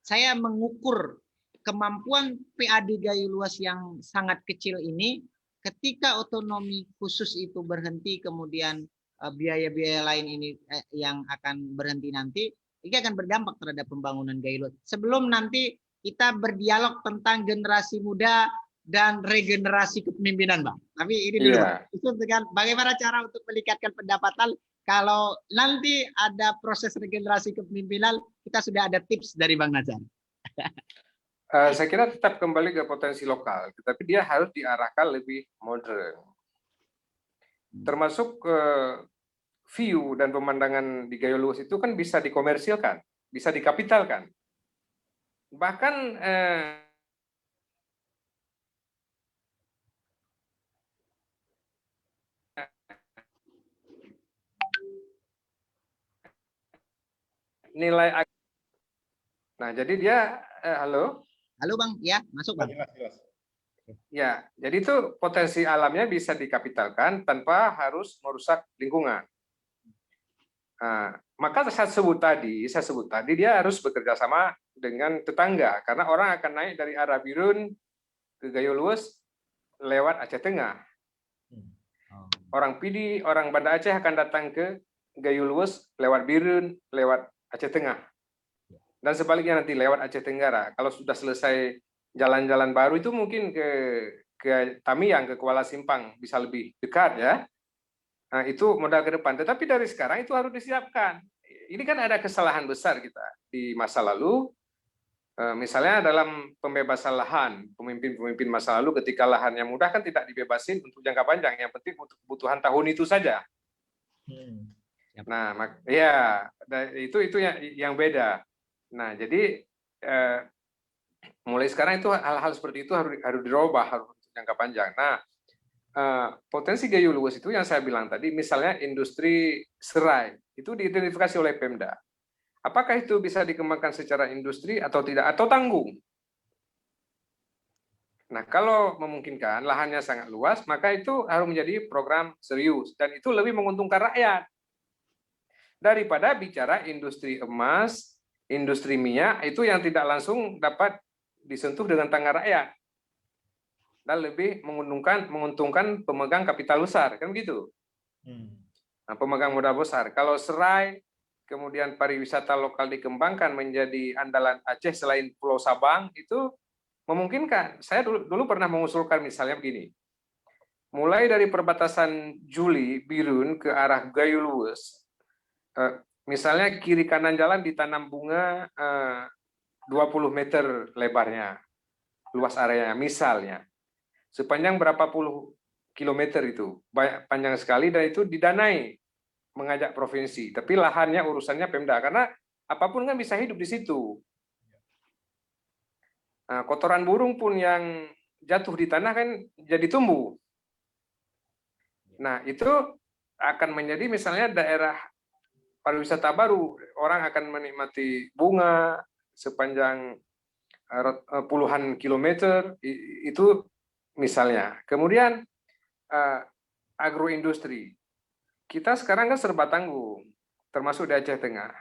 saya mengukur kemampuan PAD Gayo Luas yang sangat kecil ini, ketika otonomi khusus itu berhenti, kemudian biaya-biaya lain ini yang akan berhenti nanti, ini akan berdampak terhadap pembangunan Gayo Luas. Sebelum nanti kita berdialog tentang generasi muda dan regenerasi kepemimpinan, Bang. Tapi ini dulu, itu dengan bagaimana cara untuk meningkatkan pendapatan. Kalau nanti ada proses regenerasi kepemimpinan, kita sudah ada tips dari Bang Nazar. Saya kira tetap kembali ke potensi lokal, tetapi dia harus diarahkan lebih modern. Termasuk view dan pemandangan di Gayo Luas itu kan bisa dikomersilkan, bisa dikapitalkan. Bahkan nilai. Nah, jadi dia halo? Halo, Bang. Ya, masuk, Bang. Ya, jadi itu potensi alamnya bisa dikapitalkan tanpa harus merusak lingkungan. Nah, maka saya sebut tadi dia harus bekerja sama dengan tetangga, karena orang akan naik dari arah Birun ke Gayo Luas lewat Aceh Tengah. Orang Pidi, orang Banda Aceh akan datang ke Gayo Luas lewat Birun, lewat Aceh Tengah. Dan sebaliknya nanti lewat Aceh Tenggara. Kalau sudah selesai jalan-jalan baru itu mungkin ke Tamiang, ke Kuala Simpang bisa lebih dekat ya. Nah, itu modal ke depan. Tetapi dari sekarang itu harus disiapkan. Ini kan ada kesalahan besar kita di masa lalu. Misalnya dalam pembebasan lahan, pemimpin-pemimpin masa lalu ketika lahannya mudah kan tidak dibebasin untuk jangka panjang. Yang penting untuk kebutuhan tahun itu saja. Nah, ya itu yang beda. Nah, jadi mulai sekarang itu hal-hal seperti itu harus dirubah, harus untuk jangka panjang. Nah, potensi Gayo Luas itu yang saya bilang tadi, misalnya industri serai, itu diidentifikasi oleh Pemda. Apakah itu bisa dikembangkan secara industri atau tidak, atau tanggung? Nah, kalau memungkinkan, lahannya sangat luas, maka itu harus menjadi program serius, dan itu lebih menguntungkan rakyat. Daripada bicara industri emas, industri minyak, itu yang tidak langsung dapat disentuh dengan tangan rakyat. Dan lebih menguntungkan pemegang kapital besar, kan begitu. Nah, pemegang modal besar. Kalau serai, kemudian pariwisata lokal dikembangkan menjadi andalan Aceh selain Pulau Sabang, itu memungkinkan. Saya dulu pernah mengusulkan misalnya begini. Mulai dari perbatasan Juli, Birun ke arah Gayo Luas, misalnya kiri kanan jalan ditanam bunga 20 meter lebarnya, luas areanya, misalnya. Sepanjang berapa puluh kilometer itu, banyak, panjang sekali, dan itu didanai mengajak provinsi. Tapi lahannya urusannya Pemda, karena apapun kan bisa hidup di situ. Nah, kotoran burung pun yang jatuh di tanah kan jadi tumbuh. Nah, itu akan menjadi misalnya daerah pariwisata baru. Orang akan menikmati bunga sepanjang puluhan kilometer, itu misalnya. Kemudian agroindustri. Kita sekarang kan serba tanggung, termasuk di Aceh Tengah.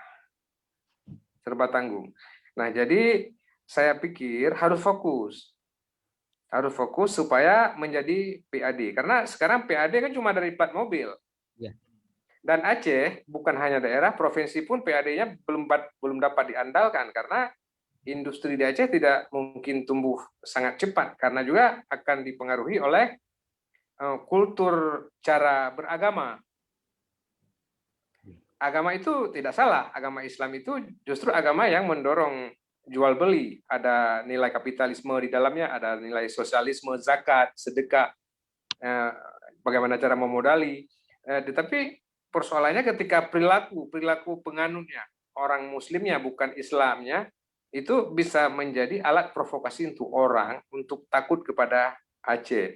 Serba tanggung. Nah, jadi saya pikir harus fokus. Harus fokus supaya menjadi PAD. Karena sekarang PAD kan cuma dari plat mobil. Dan Aceh bukan hanya daerah, provinsi pun PAD-nya belum dapat diandalkan, karena industri di Aceh tidak mungkin tumbuh sangat cepat, karena juga akan dipengaruhi oleh kultur cara beragama. Agama itu tidak salah, agama Islam itu justru agama yang mendorong jual beli, ada nilai kapitalisme di dalamnya, ada nilai sosialisme, zakat, sedekah, bagaimana cara memodali. Tetapi persoalannya ketika perilaku penganutnya, orang muslimnya bukan Islamnya, itu bisa menjadi alat provokasi untuk orang untuk takut kepada Aceh.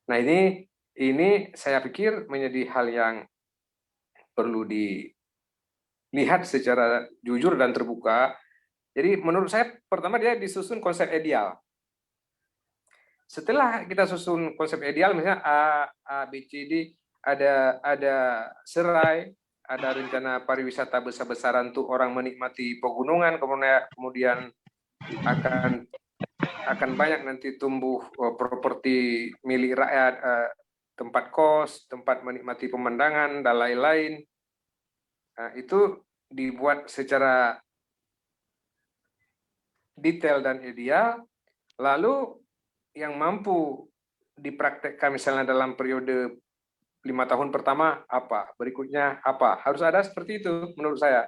Nah, ini saya pikir menjadi hal yang perlu dilihat secara jujur dan terbuka. Jadi menurut saya pertama dia disusun konsep ideal. setelah kita susun konsep ideal, misalnya A, B, C, D, ada serai, ada rencana pariwisata besar-besaran untuk orang menikmati pegunungan, kemudian akan banyak nanti tumbuh properti milik rakyat, tempat kos, tempat menikmati pemandangan, dan lain-lain. Nah, itu dibuat secara detail dan ideal, lalu yang mampu dipraktekkan misalnya dalam periode 5 tahun pertama apa, berikutnya apa, harus ada seperti itu menurut saya.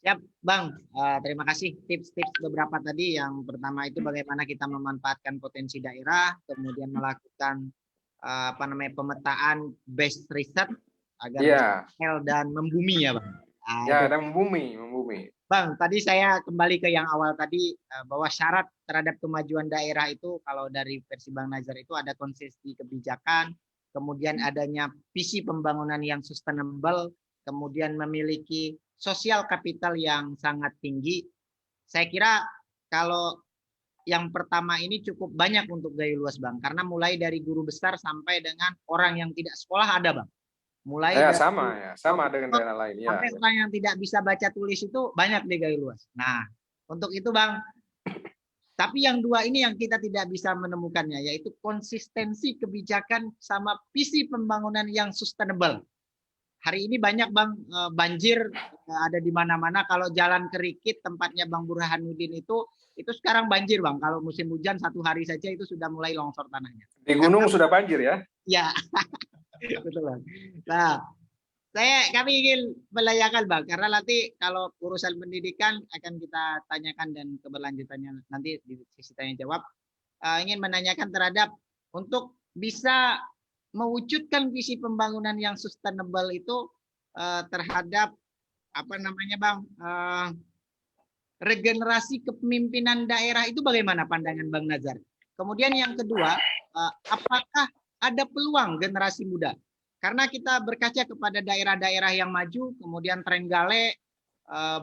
Siap, Bang. Terima kasih tips-tips beberapa tadi. Yang pertama itu bagaimana kita memanfaatkan potensi daerah, kemudian melakukan pemetaan base research agar bisa dan membumi ya, Bang. Ya, dan membumi. Bang, tadi saya kembali ke yang awal tadi, bahwa syarat terhadap kemajuan daerah itu kalau dari versi Bang Nazar itu ada konsistensi kebijakan, kemudian adanya visi pembangunan yang sustainable, kemudian memiliki sosial kapital yang sangat tinggi. Saya kira kalau yang pertama ini cukup banyak untuk gaya luas, Bang, karena mulai dari guru besar sampai dengan orang yang tidak sekolah ada, Bang. Mulai dari, sama dengan daerah lain ya. Sampai orang yang tidak bisa baca tulis itu banyak di gaya luas. Nah, untuk itu, Bang, tapi yang dua ini yang kita tidak bisa menemukannya, yaitu konsistensi kebijakan sama visi pembangunan yang sustainable. Hari ini banyak, Bang, banjir ada di mana-mana. Kalau jalan Kerikit tempatnya Bang Burhanuddin itu sekarang banjir, Bang. Kalau musim hujan 1 hari saja itu sudah mulai longsor tanahnya. Di gunung sudah banjir ya? Ya, betul, Bang. Nah, kami ingin melayakan, Bang, karena nanti kalau urusan pendidikan akan kita tanyakan dan keberlanjutannya nanti di sesi tanya jawab. Ingin menanyakan terhadap untuk bisa mewujudkan visi pembangunan yang sustainable itu terhadap apa namanya, Bang, regenerasi kepemimpinan daerah itu bagaimana pandangan Bang Nazar? Kemudian yang kedua, apakah ada peluang generasi muda? Karena kita berkaca kepada daerah-daerah yang maju, kemudian Trenggale,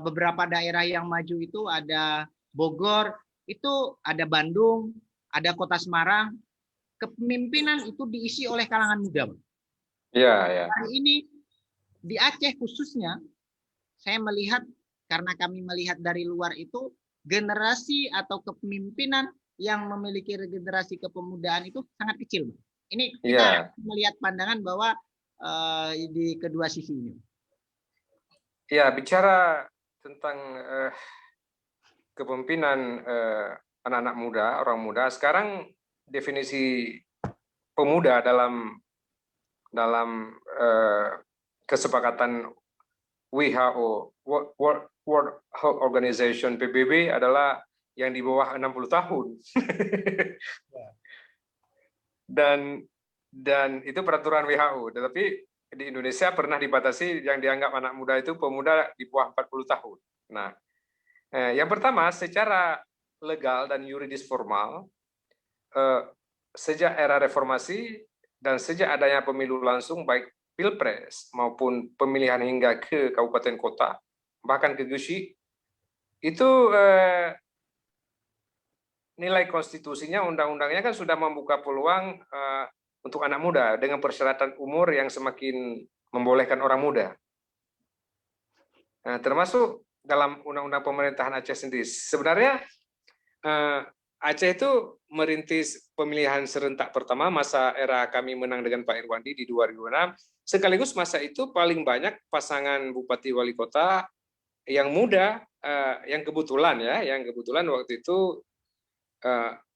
beberapa daerah yang maju itu ada Bogor, itu ada Bandung, ada Kota Semarang. Kepemimpinan itu diisi oleh kalangan muda. Iya. Hari ini di Aceh khususnya, saya melihat, karena kami melihat dari luar itu, generasi atau kepemimpinan yang memiliki regenerasi kepemudaan itu sangat kecil. Ini kita melihat pandangan bahwa di kedua sisi ini. Ya, bicara tentang kepemimpinan anak-anak muda, orang muda, sekarang definisi pemuda dalam kesepakatan WHO, World Health Organization, PBB, adalah yang di bawah 60 tahun. Dan itu peraturan WHO, tetapi di Indonesia pernah dibatasi yang dianggap anak muda itu pemuda di bawah 40 tahun. Nah, yang pertama, secara legal dan yuridis formal, sejak era reformasi dan sejak adanya pemilu langsung, baik pilpres maupun pemilihan hingga ke kabupaten kota, bahkan ke Gusyi, itu nilai konstitusinya, undang-undangnya kan sudah membuka peluang untuk anak muda dengan persyaratan umur yang semakin membolehkan orang muda. Nah, termasuk dalam undang-undang pemerintahan Aceh sendiri. Sebenarnya Aceh itu merintis pemilihan serentak pertama masa era kami menang dengan Pak Irwandi di 2006. Sekaligus masa itu paling banyak pasangan bupati wali kota yang muda, yang kebetulan waktu itu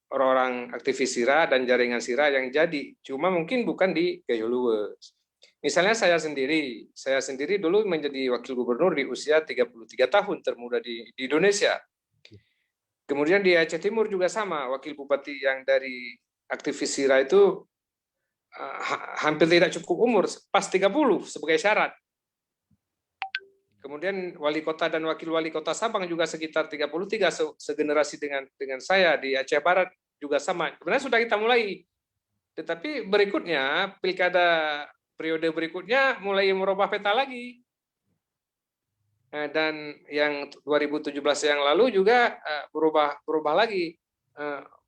orang-orang aktivis SIRA dan jaringan SIRA yang jadi, cuma mungkin bukan di Gayo Luwes. Misalnya saya sendiri dulu menjadi wakil gubernur di usia 33 tahun, termuda di Indonesia. Kemudian di Aceh Timur juga sama, wakil bupati yang dari aktivis SIRA itu hampir tidak cukup umur, pas 30 sebagai syarat. Kemudian wali kota dan wakil wali kota Sabang juga sekitar 33, segenerasi dengan saya di Aceh Barat juga sama. Sebenarnya sudah kita mulai. Tetapi berikutnya, pilkada periode berikutnya mulai merubah peta lagi. Dan yang 2017 yang lalu juga berubah lagi.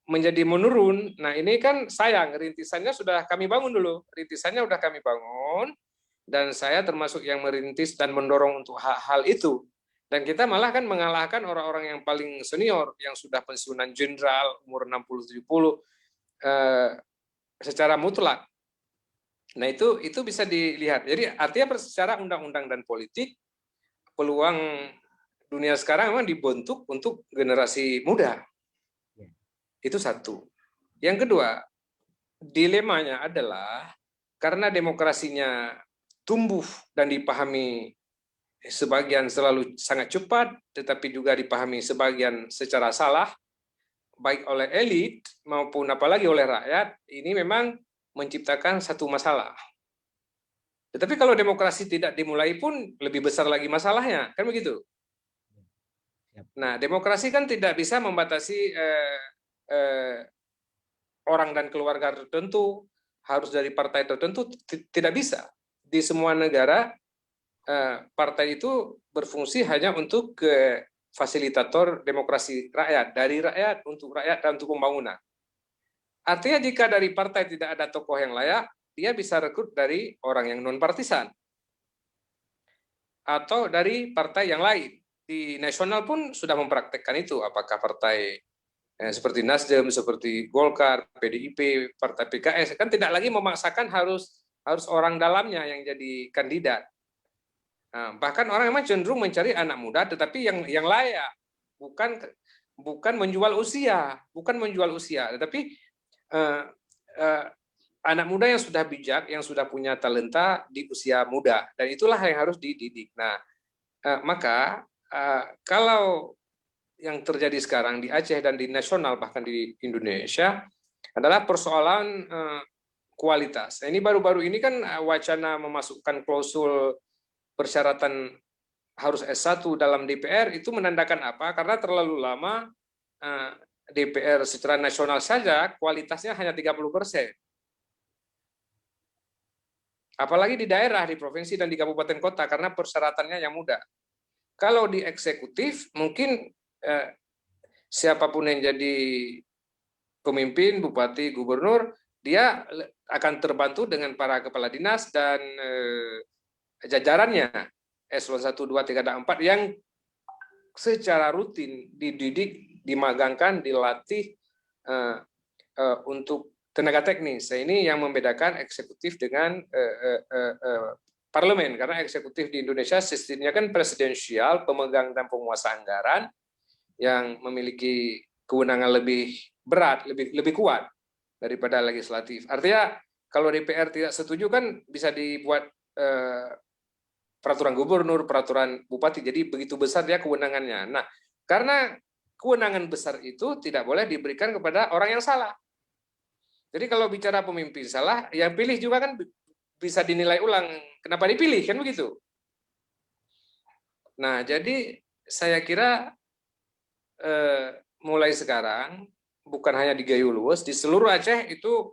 menjadi menurun. Nah, ini kan sayang, rintisannya sudah kami bangun dulu. Rintisannya sudah kami bangun, dan saya termasuk yang merintis dan mendorong untuk hal itu. Dan kita malah kan mengalahkan orang-orang yang paling senior, yang sudah pensiunan jenderal, umur 60-70, secara mutlak. Nah, itu bisa dilihat. Jadi artinya secara undang-undang dan politik, peluang dunia sekarang memang dibentuk untuk generasi muda. Itu satu. Yang kedua, dilemanya adalah karena demokrasinya tumbuh dan dipahami sebagian selalu sangat cepat, tetapi juga dipahami sebagian secara salah, baik oleh elit maupun apalagi oleh rakyat, ini memang menciptakan satu masalah. Tetapi kalau demokrasi tidak dimulai pun lebih besar lagi masalahnya, kan begitu? Nah, demokrasi kan tidak bisa membatasi orang dan keluarga tertentu, harus dari partai tertentu, tidak bisa. Di semua negara, partai itu berfungsi hanya untuk fasilitator demokrasi rakyat, dari rakyat, untuk rakyat, dan untuk pembangunan. Artinya jika dari partai tidak ada tokoh yang layak, dia bisa rekrut dari orang yang non-partisan. Atau dari partai yang lain. Di nasional pun sudah mempraktekkan itu, apakah partai seperti Nasdem, seperti Golkar, PDIP, Partai PKS, kan tidak lagi memaksakan harus orang dalamnya yang jadi kandidat. Nah, bahkan orang memang cenderung mencari anak muda, tetapi yang layak, bukan menjual usia, tetapi anak muda yang sudah bijak, yang sudah punya talenta di usia muda, dan itulah yang harus dididik. Nah, maka kalau yang terjadi sekarang di Aceh dan di nasional, bahkan di Indonesia, adalah persoalan kualitas. Ini baru-baru ini kan wacana memasukkan klausul persyaratan harus S1 dalam DPR, itu menandakan apa? Karena terlalu lama DPR secara nasional saja kualitasnya hanya 30%. Apalagi di daerah, di provinsi dan di kabupaten kota, karena persyaratannya yang mudah. Kalau di eksekutif, mungkin siapapun yang jadi pemimpin, bupati, gubernur, dia akan terbantu dengan para kepala dinas dan jajarannya, eselon 1, 2, 3, dan 4, yang secara rutin dididik, dimagangkan, dilatih untuk tenaga teknis. Nah, ini yang membedakan eksekutif dengan parlemen, karena eksekutif di Indonesia sistemnya kan presidensial, pemegang dan penguasa anggaran, yang memiliki kewenangan lebih berat, lebih kuat daripada legislatif. Artinya kalau DPR tidak setuju kan bisa dibuat peraturan gubernur, peraturan bupati, jadi begitu besar dia kewenangannya. Nah, karena kewenangan besar itu tidak boleh diberikan kepada orang yang salah. Jadi kalau bicara pemimpin salah, yang pilih juga kan bisa dinilai ulang. Kenapa dipilih, kan begitu? Nah, jadi saya kira mulai sekarang, bukan hanya di Gayo Luwes, di seluruh Aceh itu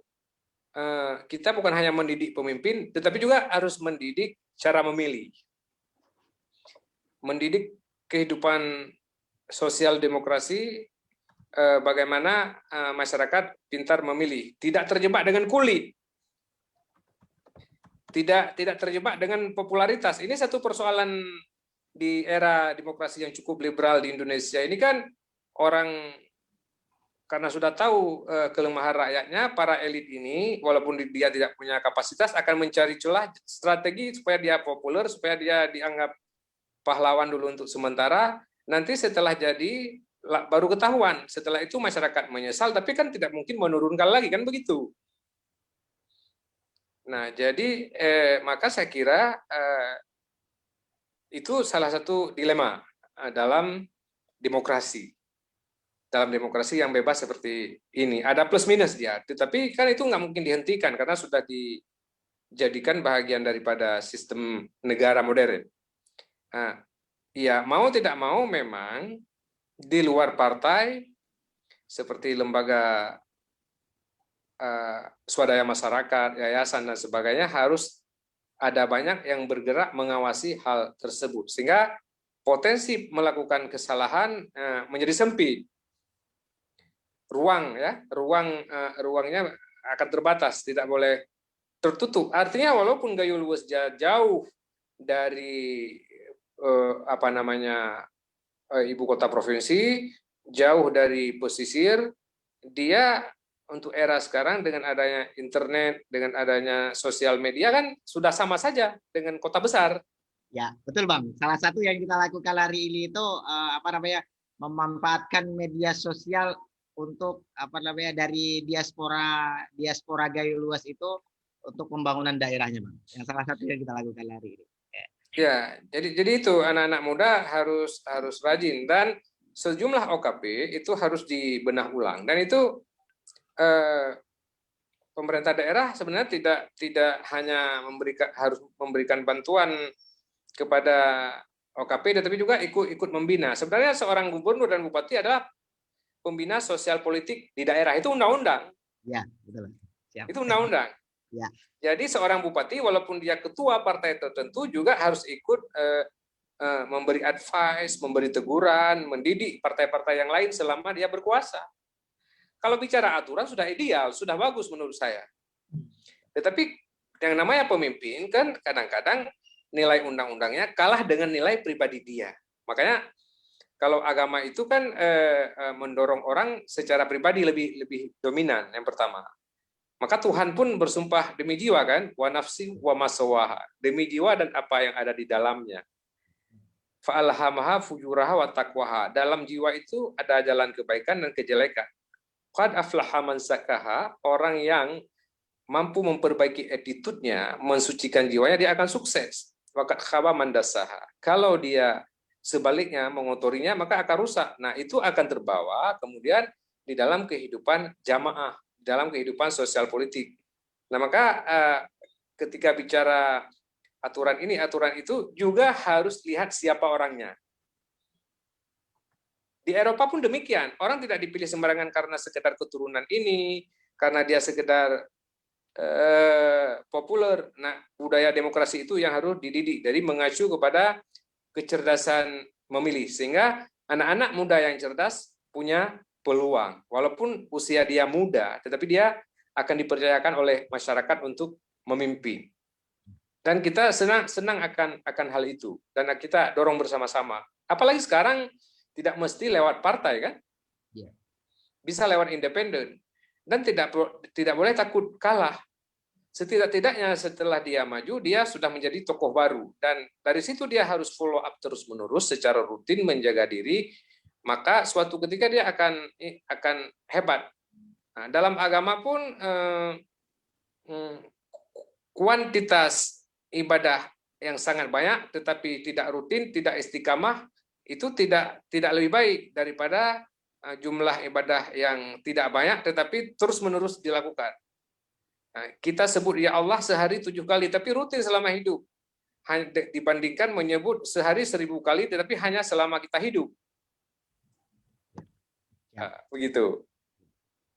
kita bukan hanya mendidik pemimpin, tetapi juga harus mendidik cara memilih. Mendidik kehidupan sosial demokrasi, bagaimana masyarakat pintar memilih, tidak terjebak dengan kulit, tidak terjebak dengan popularitas. Ini satu persoalan di era demokrasi yang cukup liberal di Indonesia. Ini kan orang karena sudah tahu kelemahan rakyatnya, para elit ini walaupun dia tidak punya kapasitas akan mencari celah strategi supaya dia populer, supaya dia dianggap pahlawan dulu untuk sementara. Nanti setelah jadi baru ketahuan, setelah itu masyarakat menyesal, tapi kan tidak mungkin menurunkan lagi, kan begitu. Nah, jadi maka saya kira itu salah satu dilema dalam demokrasi. Dalam demokrasi yang bebas seperti ini. Ada plus minus dia, tetapi kan itu nggak mungkin dihentikan karena sudah dijadikan bagian daripada sistem negara modern. Nah, ya mau tidak mau memang di luar partai seperti lembaga swadaya masyarakat, yayasan dan sebagainya harus ada banyak yang bergerak mengawasi hal tersebut sehingga potensi melakukan kesalahan menjadi sempit. ruangnya akan terbatas, tidak boleh tertutup. Artinya walaupun Gayo Luwes jauh dari ibu kota provinsi, jauh dari pesisir, dia untuk era sekarang dengan adanya internet, dengan adanya sosial media kan sudah sama saja dengan kota besar. Ya, betul Bang. Salah satu yang kita lakukan hari ini itu memanfaatkan media sosial untuk dari diaspora Gayo Luwes itu untuk pembangunan daerahnya, Bang. Yang salah satu yang kita lakukan hari ini. Ya, jadi itu anak-anak muda harus rajin, dan sejumlah OKP itu harus dibenah ulang, dan itu pemerintah daerah sebenarnya tidak hanya harus memberikan bantuan kepada OKP, tetapi juga ikut membina. Sebenarnya seorang gubernur dan bupati adalah pembina sosial politik di daerah, itu undang-undang. Ya, betul. Siap. Itu undang-undang. Ya. Jadi seorang bupati walaupun dia ketua partai tertentu juga harus ikut memberi advice, memberi teguran, mendidik partai-partai yang lain selama dia berkuasa. Kalau bicara aturan sudah ideal, sudah bagus menurut saya. Tetapi yang namanya pemimpin kan kadang-kadang nilai undang-undangnya kalah dengan nilai pribadi dia. Makanya kalau agama itu kan mendorong orang secara pribadi lebih dominan, yang pertama. Maka Tuhan pun bersumpah demi jiwa kan, wa nafsi wa masawaha, demi jiwa dan apa yang ada di dalamnya. Fa'alhamaha fujuraha wa taqwaha. Dalam jiwa itu ada jalan kebaikan dan kejelekan. Qad aflaha man zakaha, orang yang mampu memperbaiki attitude-nya, mensucikan jiwanya, dia akan sukses. Waqad khaba man dassaha. Kalau dia sebaliknya mengotorinya, maka akan rusak. Nah, itu akan terbawa kemudian di dalam kehidupan jamaah, dalam kehidupan sosial politik. Nah, maka ketika bicara aturan ini, aturan itu juga harus lihat siapa orangnya. Di Eropa pun demikian. Orang tidak dipilih sembarangan karena sekedar keturunan ini, karena dia sekedar populer. Nah, budaya demokrasi itu yang harus dididik, dari mengacu kepada kecerdasan memilih, sehingga anak-anak muda yang cerdas punya peluang. Walaupun usia dia muda, tetapi dia akan dipercayakan oleh masyarakat untuk memimpin. Dan kita senang akan hal itu, dan kita dorong bersama-sama. Apalagi sekarang tidak mesti lewat partai kan, bisa lewat independen, dan tidak boleh takut kalah. Setidak-tidaknya setelah dia maju, dia sudah menjadi tokoh baru, dan dari situ dia harus follow up terus-menerus secara rutin, menjaga diri, maka suatu ketika dia akan hebat. Nah, dalam agama pun kuantitas ibadah yang sangat banyak, tetapi tidak rutin, tidak istiqamah, itu tidak lebih baik daripada jumlah ibadah yang tidak banyak tetapi terus-menerus dilakukan. Nah, kita sebut ya Allah sehari 7 kali tapi rutin selama hidup, dibandingkan menyebut sehari 1000 kali tetapi hanya selama kita hidup. Begitu.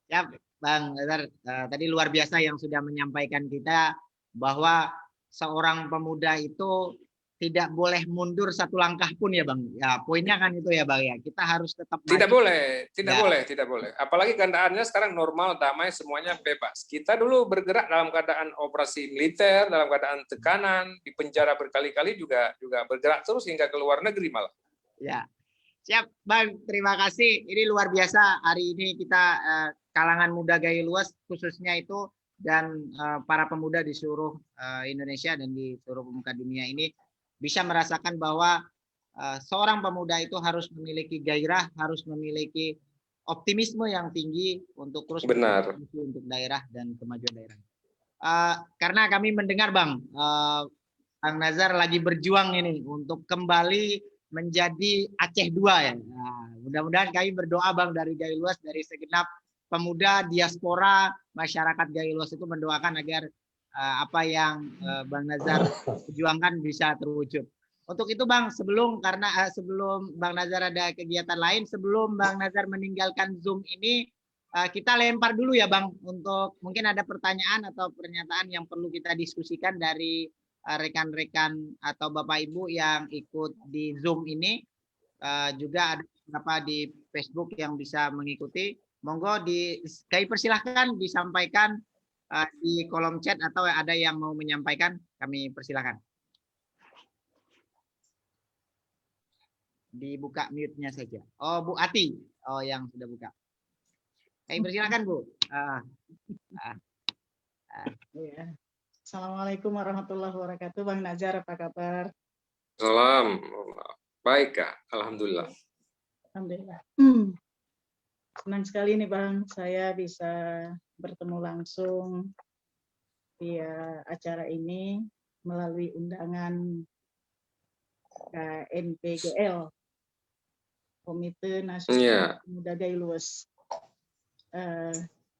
Ya, Bang Nazar, tadi luar biasa yang sudah menyampaikan kita bahwa seorang pemuda itu tidak boleh mundur satu langkah pun ya Bang. Ya, poinnya kan itu ya Bang ya. Kita harus tetap tidak maju. tidak boleh. Apalagi keadaannya sekarang normal, damai, semuanya bebas. Kita dulu bergerak dalam keadaan operasi militer, dalam keadaan tekanan, di penjara berkali-kali juga bergerak terus hingga ke luar negeri malah. Ya. Siap, Bang. Terima kasih. Ini luar biasa hari ini kita kalangan muda Gayo Luwes khususnya itu dan para pemuda di seluruh Indonesia dan di seluruh pemuka dunia ini bisa merasakan bahwa seorang pemuda itu harus memiliki gairah, harus memiliki optimisme yang tinggi untuk terus berkontribusi untuk daerah dan kemajuan daerah. Karena kami mendengar Bang Nazar lagi berjuang ini untuk kembali menjadi Aceh 2 ya. Nah, mudah-mudahan kami berdoa Bang dari Gayo Luwes, dari segenap pemuda diaspora masyarakat Gayo Luwes itu mendoakan agar apa yang Bang Nazar perjuangkan bisa terwujud. Untuk itu Bang, sebelum Bang Nazar ada kegiatan lain, sebelum Bang Nazar meninggalkan Zoom ini, kita lempar dulu ya Bang, untuk mungkin ada pertanyaan atau pernyataan yang perlu kita diskusikan dari rekan-rekan atau Bapak Ibu yang ikut di Zoom ini. Juga ada beberapa di Facebook yang bisa mengikuti. Monggo kami persilahkan disampaikan di kolom chat atau ada yang mau menyampaikan, kami persilahkan. Dibuka mute-nya saja. Oh, Bu Ati. Oh, yang sudah buka. Kami persilahkan, Bu. Ya. Assalamualaikum warahmatullahi wabarakatuh. Bang Nazar, apa kabar? Salam. Baik, Kak. Alhamdulillah. Alhamdulillah. Senang sekali nih Bang, saya bisa bertemu langsung via acara ini melalui undangan KNPGL, Komite Nasional Pemuda Gaylues.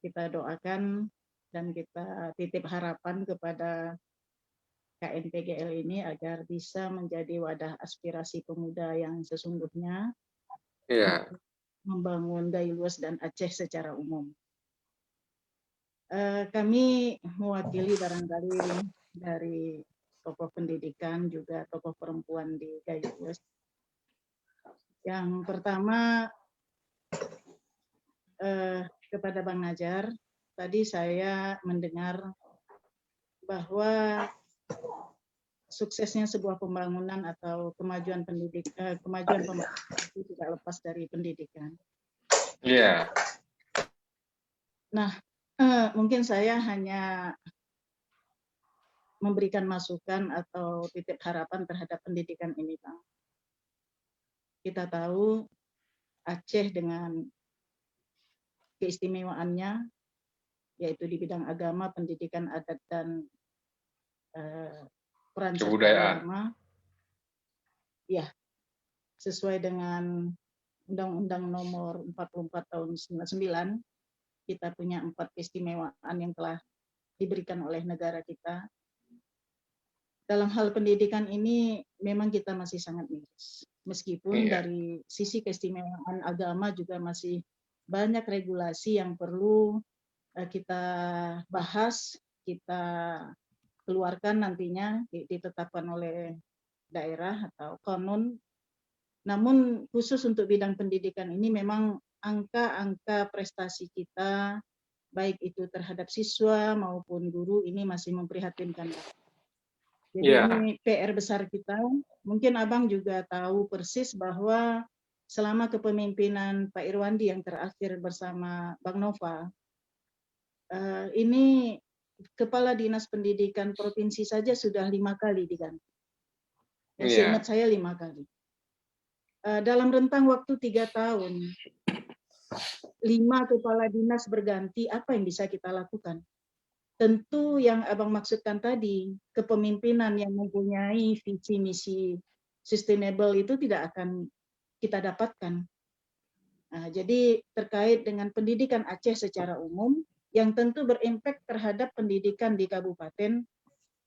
Kita doakan dan kita titip harapan kepada KNPGL ini agar bisa menjadi wadah aspirasi pemuda yang sesungguhnya, membangun Gaylues dan Aceh secara umum. Kami mewakili barangkali dari tokoh pendidikan juga tokoh perempuan di Gaylues. Yang pertama kepada Bang Najar, tadi saya mendengar bahwa suksesnya sebuah pembangunan atau kemajuan pendidikan, kemajuan pembangunan itu tidak lepas dari pendidikan. Iya. Nah, mungkin saya hanya memberikan masukan atau titip harapan terhadap pendidikan ini, Bang. Kita tahu Aceh dengan keistimewaannya, yaitu di bidang agama, pendidikan, adat, dan peran serta ulama, ya, sesuai dengan Undang-Undang Nomor 44 Tahun 99, kita punya 4 keistimewaan yang telah diberikan oleh negara kita. Dalam hal pendidikan ini memang kita masih sangat miris. Meskipun dari sisi keistimewaan agama juga masih banyak regulasi yang perlu kita bahas, kita keluarkan nantinya, ditetapkan oleh daerah atau konon. Namun khusus untuk bidang pendidikan ini memang angka-angka prestasi kita, baik itu terhadap siswa maupun guru, ini masih memprihatinkan. Jadi ini PR besar kita. Mungkin Abang juga tahu persis bahwa selama kepemimpinan Pak Irwandi yang terakhir bersama Bang Nova, ini Kepala Dinas Pendidikan Provinsi saja sudah 5 kali diganti. Seingat saya 5 kali. Dalam rentang waktu 3 tahun, 5 kepala dinas berganti, apa yang bisa kita lakukan? Tentu yang Abang maksudkan tadi, kepemimpinan yang mempunyai visi misi sustainable itu tidak akan kita dapatkan. Nah, jadi terkait dengan pendidikan Aceh secara umum, yang tentu berimpact terhadap pendidikan di kabupaten,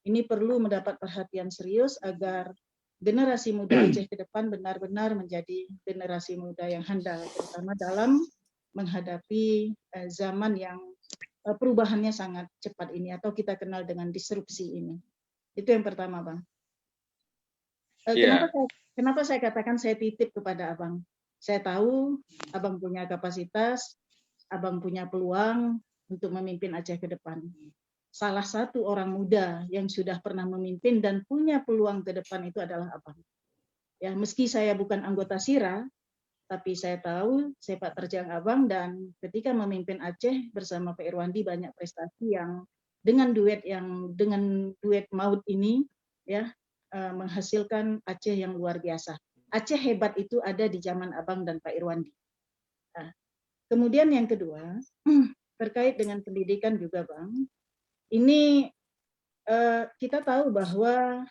ini perlu mendapat perhatian serius agar generasi muda Aceh ke depan benar-benar menjadi generasi muda yang handal, terutama dalam menghadapi zaman yang perubahannya sangat cepat ini, atau kita kenal dengan disrupsi ini. Itu yang pertama, Bang. Kenapa saya katakan saya titip kepada Abang? Saya tahu Abang punya kapasitas, Abang punya peluang untuk memimpin Aceh ke depan. Salah satu orang muda yang sudah pernah memimpin dan punya peluang ke depan itu adalah Abang. Ya, meski saya bukan anggota SIRA, tapi saya tahu sepak terjang Abang, dan ketika memimpin Aceh bersama Pak Irwandi banyak prestasi yang dengan duet maut ini ya menghasilkan Aceh yang luar biasa. Aceh hebat itu ada di zaman Abang dan Pak Irwandi. Nah, kemudian yang kedua terkait dengan pendidikan juga, Bang. Ini kita tahu bahwa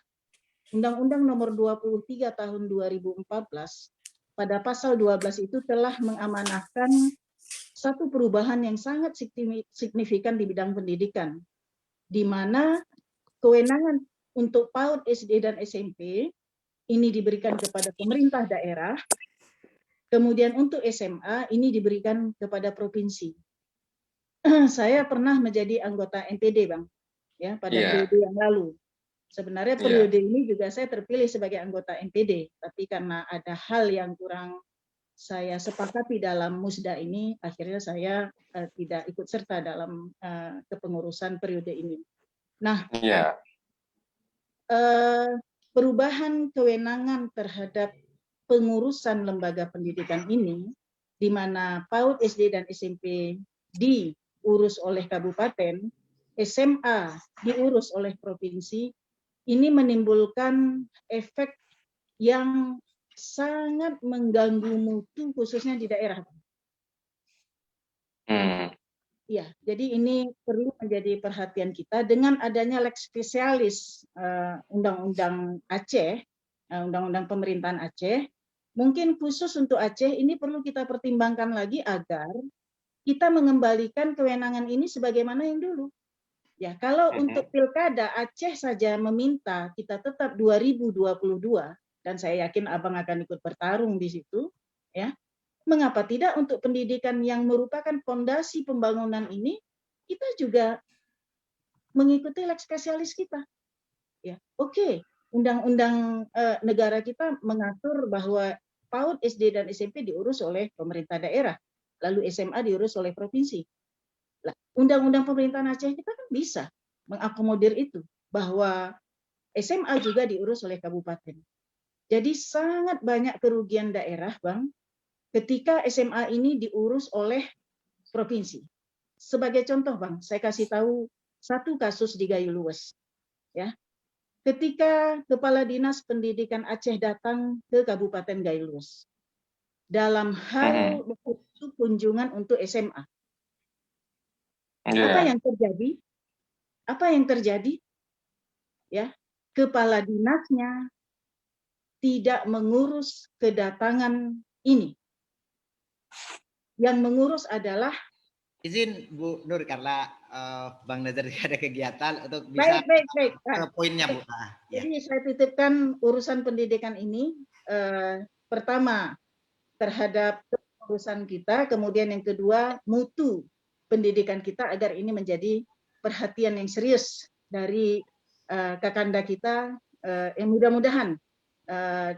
Undang-Undang Nomor 23 Tahun 2014 pada pasal 12 itu telah mengamanahkan satu perubahan yang sangat signifikan di bidang pendidikan, di mana kewenangan untuk PAUD, SD, dan SMP ini diberikan kepada pemerintah daerah, kemudian untuk SMA ini diberikan kepada provinsi. Saya pernah menjadi anggota NPD, Bang, ya, pada periode yang lalu. Sebenarnya periode ini juga saya terpilih sebagai anggota NPD, tapi karena ada hal yang kurang saya sepakati dalam musda ini, akhirnya saya tidak ikut serta dalam kepengurusan periode ini. Nah, perubahan kewenangan terhadap pengurusan lembaga pendidikan ini, di mana PAUD, SD, dan SMP diurus oleh kabupaten, SMA diurus oleh provinsi, ini menimbulkan efek yang sangat mengganggu mutu khususnya di daerah. Ya, jadi ini perlu menjadi perhatian kita dengan adanya lex spesialis Undang-Undang Aceh, Undang-Undang Pemerintahan Aceh. Mungkin khusus untuk Aceh ini perlu kita pertimbangkan lagi agar kita mengembalikan kewenangan ini sebagaimana yang dulu. Ya, kalau untuk pilkada Aceh saja meminta kita tetap 2022, dan saya yakin Abang akan ikut bertarung di situ, ya. Mengapa tidak untuk pendidikan yang merupakan fondasi pembangunan ini kita juga mengikuti lex spesialis kita? Ya, oke. Undang-undang negara kita mengatur bahwa PAUD, SD, dan SMP diurus oleh pemerintah daerah, lalu SMA diurus oleh provinsi. Undang-undang pemerintahan Aceh kita kan bisa mengakomodir itu, bahwa SMA juga diurus oleh kabupaten. Jadi sangat banyak kerugian daerah, Bang, ketika SMA ini diurus oleh provinsi. Sebagai contoh, Bang, saya kasih tahu satu kasus di Gayo Luwes. Ya, ketika Kepala Dinas Pendidikan Aceh datang ke Kabupaten Gayo Luwes dalam hal kunjungan untuk SMA, apa yang terjadi? Apa yang terjadi? Ya, kepala dinasnya tidak mengurus kedatangan ini. Yang mengurus adalah, izin Bu Nur karena Bang Nazar ada kegiatan untuk bisa baik. ke poinnya, Bu. Jadi saya titipkan urusan pendidikan ini pertama terhadap urusan kita, kemudian yang kedua mutu pendidikan kita agar ini menjadi perhatian yang serius dari kakanda kita, yang mudah-mudahan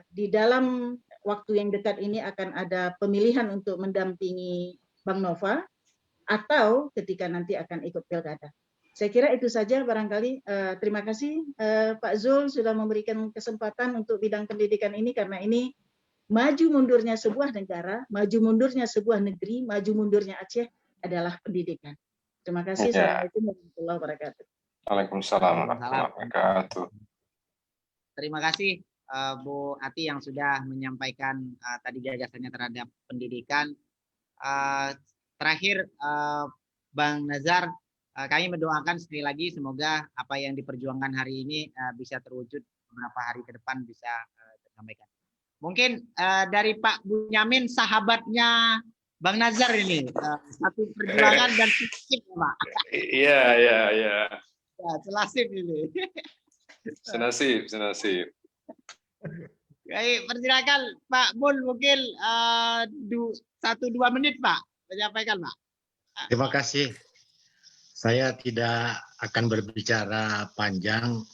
di dalam waktu yang dekat ini akan ada pemilihan untuk mendampingi Bang Nova atau ketika nanti akan ikut pilkada. Saya kira itu saja barangkali. Terima kasih Pak Zul sudah memberikan kesempatan untuk bidang pendidikan ini, karena ini maju mundurnya sebuah negara, maju mundurnya sebuah negeri, maju mundurnya Aceh adalah pendidikan. Terima kasih. Assalamualaikum warahmatullahi wabarakatuh. Waalaikumsalam warahmatullahi wabarakatuh. Terima kasih Bu Ati yang sudah menyampaikan tadi gagasannya terhadap pendidikan. Terakhir Bang Nazar, kami mendoakan sekali lagi semoga apa yang diperjuangkan hari ini bisa terwujud beberapa hari ke depan, bisa tersampaikan. Mungkin dari Pak Bunyamin, sahabatnya Bang Nazar ini, satu perjuangan dan selasip, Pak. Iya. Ya, selasip ini. Senasib. Baik, persilakan Pak Bun, mungkin 1-2 menit Pak, menyampaikan Pak. Terima kasih. Saya tidak akan berbicara panjang.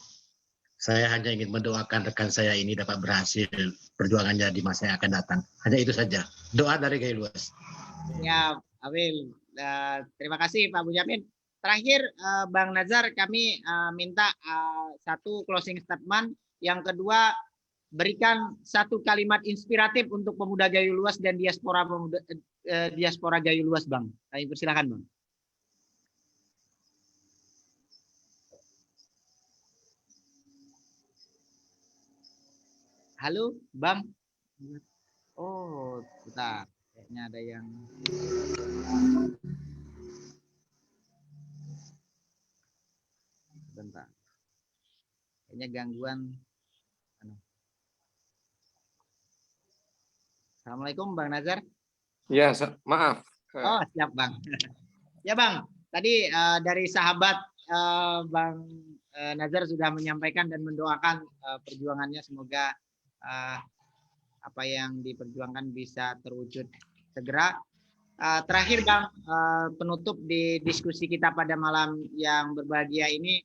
Saya hanya ingin mendoakan rekan saya ini dapat berhasil perjuangannya di masa yang akan datang. Hanya itu saja. Doa dari Gayo Luwes. Ya, amin. Terima kasih Pak Bunyamin. Terakhir Bang Nazar, kami minta satu closing statement. Yang kedua, berikan satu kalimat inspiratif untuk pemuda Gayo Luwes dan diaspora Gayo Luwes, Bang. Kami persilakan, Bang. Halo, Bang. Oh, bentar. Kayaknya ada yang bentar. Kayaknya gangguan. Assalamualaikum Bang Nazar. Ya, maaf. Oh, siap Bang. Ya Bang, tadi dari sahabat Bang Nazar sudah menyampaikan dan mendoakan perjuangannya, semoga apa yang diperjuangkan bisa terwujud segera. Terakhir Bang, penutup di diskusi kita pada malam yang berbahagia ini,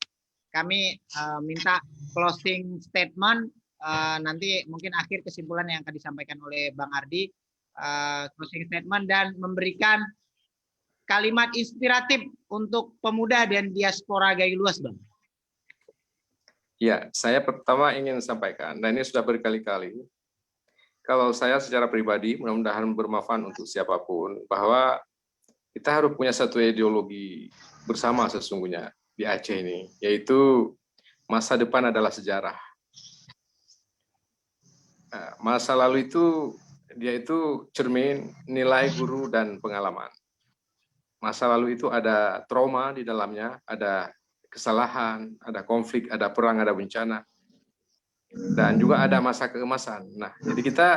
kami minta closing statement, nanti mungkin akhir kesimpulan yang akan disampaikan oleh Bang Ardi. closing statement dan memberikan kalimat inspiratif untuk pemuda dan diaspora Gayo Luas, Bang. Ya, saya pertama ingin sampaikan, dan ini sudah berkali-kali, kalau saya secara pribadi, mudah-mudahan bermanfaat untuk siapapun, bahwa kita harus punya satu ideologi bersama sesungguhnya di Aceh ini, yaitu masa depan adalah sejarah. Masa lalu itu, dia itu cermin nilai, guru, dan pengalaman. Masa lalu itu ada trauma di dalamnya, ada kesalahan, ada konflik, ada perang, ada bencana, dan juga ada masa keemasan. Nah, jadi kita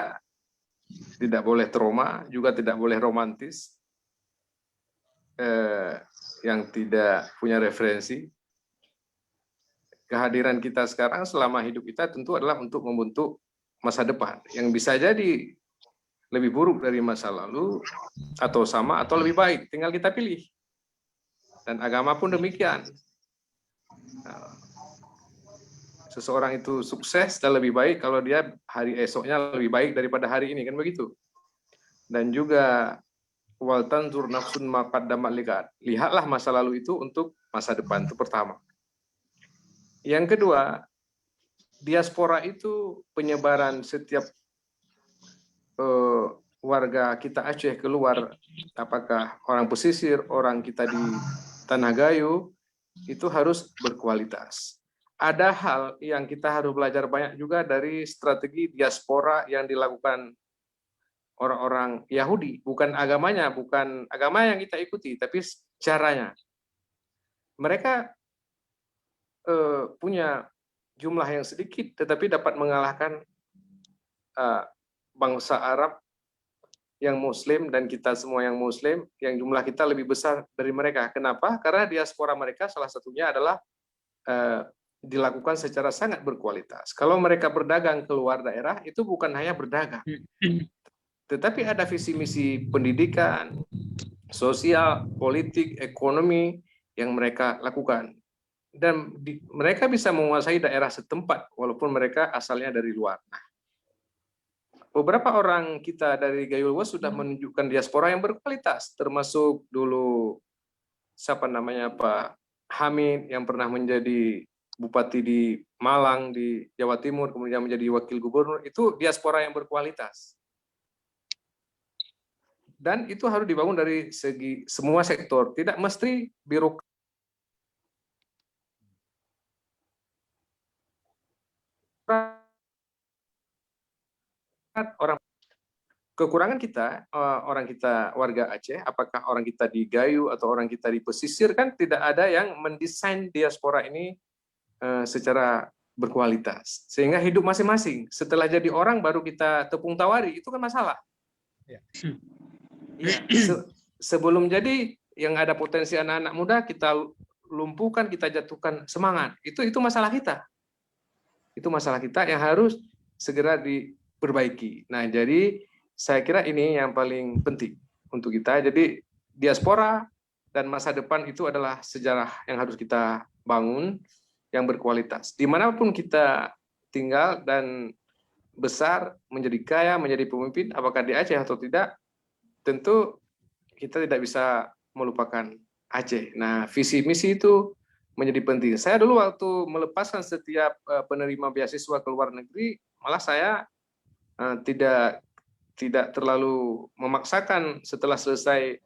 tidak boleh trauma, juga tidak boleh romantis, yang tidak punya referensi. Kehadiran kita sekarang selama hidup kita tentu adalah untuk membentuk masa depan, yang bisa jadi lebih buruk dari masa lalu, atau sama, atau lebih baik. Tinggal kita pilih. Dan agama pun demikian. Seseorang itu sukses dan lebih baik kalau dia hari esoknya lebih baik daripada hari ini, kan begitu. Dan juga wal tanzur nafsun ma qaddamat ligat. Lihatlah masa lalu itu untuk masa depan, itu pertama. Yang kedua, diaspora itu penyebaran setiap warga kita Aceh keluar, apakah orang pesisir, orang kita di Tanah Gayo, itu harus berkualitas. Ada hal yang kita harus belajar banyak juga dari strategi diaspora yang dilakukan orang-orang Yahudi, bukan agamanya, bukan agama yang kita ikuti, tapi caranya. Mereka punya jumlah yang sedikit, tetapi dapat mengalahkan bangsa Arab yang Muslim dan kita semua yang Muslim, yang jumlah kita lebih besar dari mereka. Kenapa? Karena diaspora mereka salah satunya adalah dilakukan secara sangat berkualitas. Kalau mereka berdagang keluar daerah, itu bukan hanya berdagang, tetapi ada visi misi pendidikan, sosial, politik, ekonomi yang mereka lakukan. Dan mereka bisa menguasai daerah setempat, walaupun mereka asalnya dari luar. Nah, beberapa orang kita dari Gayo Luas sudah menunjukkan diaspora yang berkualitas, termasuk dulu siapa namanya Pak Hamid yang pernah menjadi bupati di Malang di Jawa Timur, kemudian menjadi wakil gubernur, itu diaspora yang berkualitas. Dan itu harus dibangun dari segi semua sektor, tidak mesti birokrat. Orang kekurangan kita, orang kita warga Aceh, apakah orang kita di Gayo atau orang kita di pesisir, kan tidak ada yang mendesain diaspora ini secara berkualitas, sehingga hidup masing-masing. Setelah jadi orang baru kita tepung tawari, itu kan masalah. Ya. Sebelum jadi yang ada potensi anak-anak muda kita lumpuhkan, kita jatuhkan semangat. Itu masalah kita. Itu masalah kita yang harus segera diperbaiki. Nah, jadi saya kira ini yang paling penting untuk kita. Jadi diaspora dan masa depan itu adalah sejarah yang harus kita bangun yang berkualitas. Dimanapun kita tinggal dan besar, menjadi kaya, menjadi pemimpin, apakah di Aceh atau tidak, tentu kita tidak bisa melupakan Aceh. Nah, visi misi itu menjadi penting. Saya dulu waktu melepaskan setiap penerima beasiswa ke luar negeri, malah saya tidak terlalu memaksakan setelah selesai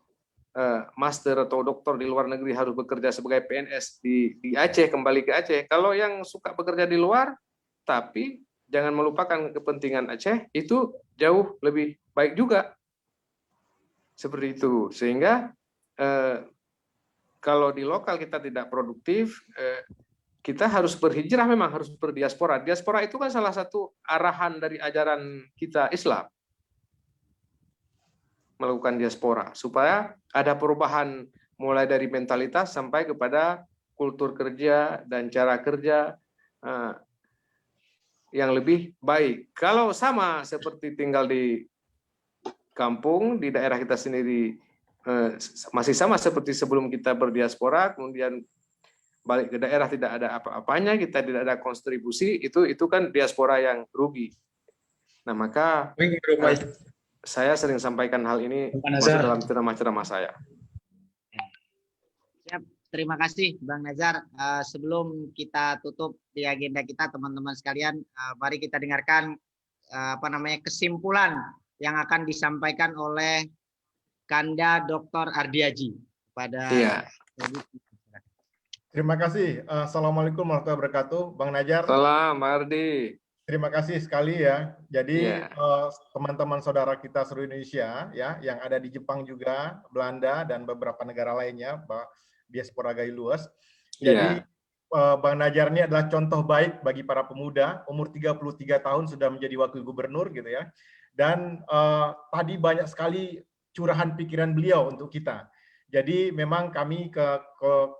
master atau doktor di luar negeri harus bekerja sebagai PNS di Aceh, kembali ke Aceh. Kalau yang suka bekerja di luar, tapi jangan melupakan kepentingan Aceh, itu jauh lebih baik juga. Seperti itu. Sehingga kalau di lokal kita tidak produktif, kita harus berhijrah, memang harus berdiaspora. Diaspora itu kan salah satu arahan dari ajaran kita Islam. Melakukan diaspora supaya ada perubahan mulai dari mentalitas sampai kepada kultur kerja dan cara kerja yang lebih baik. Kalau sama seperti tinggal di kampung, di daerah kita sendiri masih sama seperti sebelum kita berdiaspora, kemudian balik ke daerah tidak ada apa-apanya, kita tidak ada kontribusi, itu kan diaspora yang rugi. Nah, maka saya sering sampaikan hal ini Bang masuk Nazar. dalam ceramah-ceramah saya. Siap, terima kasih Bang Nazar. Sebelum kita tutup di agenda kita, teman-teman sekalian, mari kita dengarkan kesimpulan yang akan disampaikan oleh Kanda Dr. Ardiaji pada. Iya. Terima kasih. Assalamualaikum warahmatullahi wabarakatuh, Bang Najar. Salam, Ardi. Terima kasih sekali ya. Jadi Iya. teman-teman saudara kita seluruh Indonesia ya, yang ada di Jepang juga, Belanda dan beberapa negara lainnya, diaspora Gayo Luas. Jadi Bang Najar ini adalah contoh baik bagi para pemuda. Umur 33 tahun sudah menjadi wakil gubernur gitu ya. Dan tadi banyak sekali curahan pikiran beliau untuk kita. Jadi memang kami ke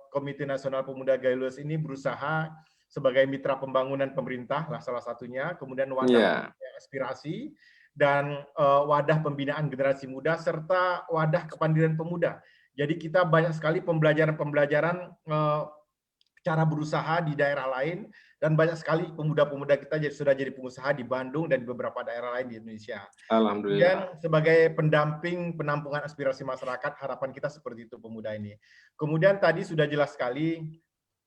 Komite Nasional Pemuda Gayo Luas ini berusaha sebagai mitra pembangunan pemerintah lah salah satunya, kemudian wadah aspirasi dan wadah pembinaan generasi muda serta wadah kepandirian pemuda. Jadi kita banyak sekali pembelajaran-pembelajaran cara berusaha di daerah lain, dan banyak sekali pemuda-pemuda kita sudah jadi pengusaha di Bandung dan di beberapa daerah lain di Indonesia. Alhamdulillah. Kemudian sebagai pendamping penampungan aspirasi masyarakat, harapan kita seperti itu pemuda ini. Kemudian tadi sudah jelas sekali,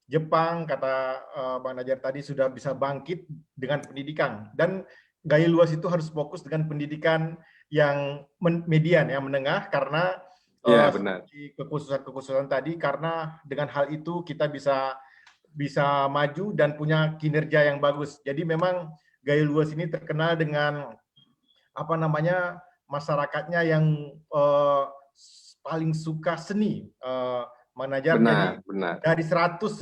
Jepang, kata Bang Najar tadi, sudah bisa bangkit dengan pendidikan. Dan Gayo Luas itu harus fokus dengan pendidikan yang median, yang menengah, karena benar. kekhususan tadi, karena dengan hal itu kita bisa maju dan punya kinerja yang bagus. Jadi memang Gayo Luas ini terkenal dengan masyarakatnya yang paling suka seni. Manajer benar. Dari 199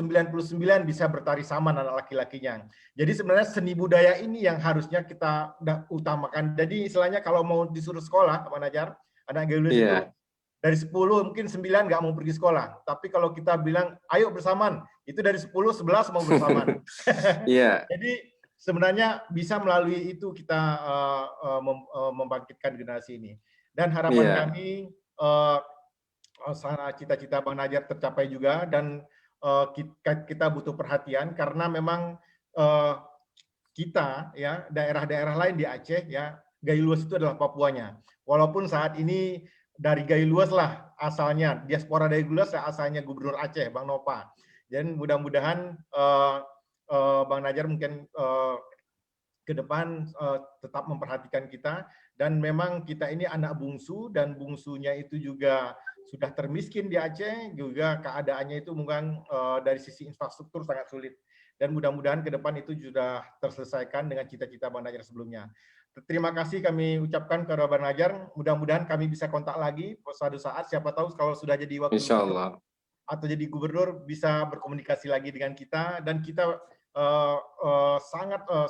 bisa bertari saman anak laki-lakinya. Jadi sebenarnya seni budaya ini yang harusnya kita utamakan. Jadi istilahnya kalau mau disuruh sekolah, manajer, anak Gayo Luas itu dari 10 mungkin 9 nggak mau pergi sekolah. Tapi kalau kita bilang ayo bersamaan, itu dari 10 11 mau bersamaan. Jadi sebenarnya bisa melalui itu kita membangkitkan generasi ini. Dan harapan kami cita-cita Bang Najar tercapai juga, dan kita butuh perhatian karena memang kita ya daerah-daerah lain di Aceh ya, Gayo Luas itu adalah Papuanya. Walaupun saat ini dari Gayo Luas lah asalnya, diaspora Gayo Luas asalnya Gubernur Aceh Bang Nova. Dan mudah-mudahan Bang Najar mungkin ke depan tetap memperhatikan kita, dan memang kita ini anak bungsu, dan bungsunya itu juga sudah termiskin di Aceh, juga keadaannya itu mungkin dari sisi infrastruktur sangat sulit, dan mudah-mudahan ke depan itu sudah terselesaikan dengan cita-cita Bang Najar sebelumnya. Terima kasih kami ucapkan kepada Bang Najar, mudah-mudahan kami bisa kontak lagi suatu saat, siapa tahu kalau sudah jadi wakil Insyaallah atau jadi gubernur bisa berkomunikasi lagi dengan kita, dan kita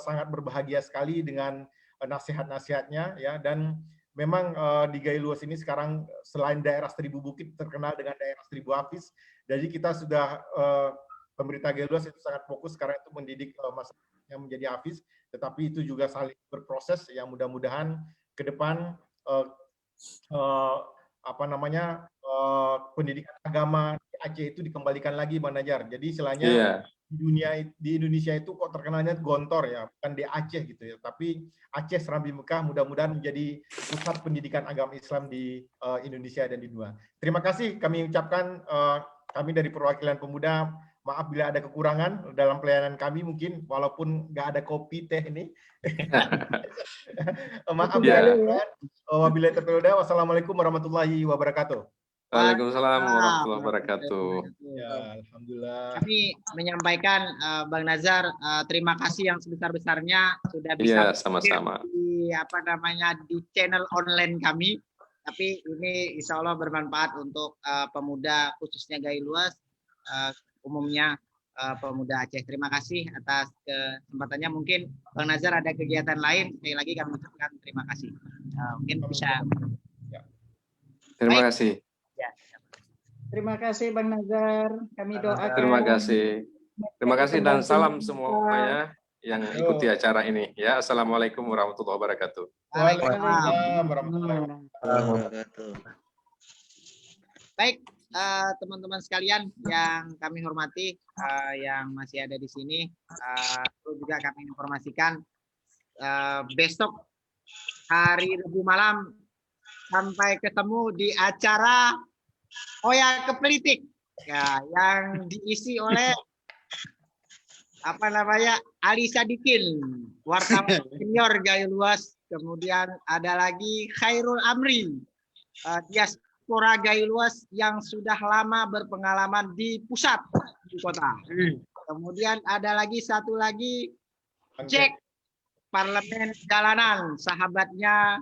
sangat berbahagia sekali dengan nasihat-nasihatnya ya. Dan memang di Gayo Luas ini sekarang selain daerah Seribu Bukit terkenal dengan daerah Seribu Hafiz, jadi kita sudah pemerintah Gayo Luas itu sangat fokus sekarang itu mendidik masyarakat yang menjadi hafiz, tetapi itu juga saling berproses yang mudah-mudahan ke depan pendidikan agama di Aceh itu dikembalikan lagi Bang Najar. Jadi istilahnya di Indonesia itu kok terkenalnya Gontor ya, bukan di Aceh gitu ya, tapi Aceh Serambi Mekah mudah-mudahan menjadi pusat pendidikan agama Islam di Indonesia dan di dunia. Terima kasih kami ucapkan, kami dari perwakilan pemuda, maaf bila ada kekurangan dalam pelayanan kami, mungkin walaupun nggak ada kopi teh ini. Maaf ya. Wabillahi taufiq. Wassalamualaikum warahmatullahi wabarakatuh. Waalaikumsalam warahmatullahi wabarakatuh. Ya, alhamdulillah. Kami menyampaikan Bang Nazar terima kasih yang sebesar-besarnya sudah bisa sama-sama di di channel online kami. Tapi ini insya Allah bermanfaat untuk pemuda khususnya Gayo Luas, umumnya pemuda Aceh. Terima kasih atas kesempatannya. Mungkin Bang Nazar ada kegiatan lain, sekali lagi kami ucapkan terima kasih. Mungkin bisa. Terima kasih. Ya. Terima kasih Bang Nazar. Kami doakan. Terima kasih. Terima kasih dan salam semuanya yang ikuti acara ini. Ya, assalamualaikum warahmatullahi wabarakatuh. Waalaikumsalam warahmatullahi wabarakatuh. Baik, teman-teman sekalian yang kami hormati, yang masih ada di sini, perlu juga kami informasikan besok hari Rabu malam sampai ketemu di acara Oya Kepelitik ya, yang diisi oleh Ali Sadikin, wartawan senior Gayo Luas. Kemudian ada lagi Khairul Amri, diaspora Gayo Luas yang sudah lama berpengalaman di pusat di kota. Kemudian ada lagi satu lagi Jack, Parlemen Jalanan, sahabatnya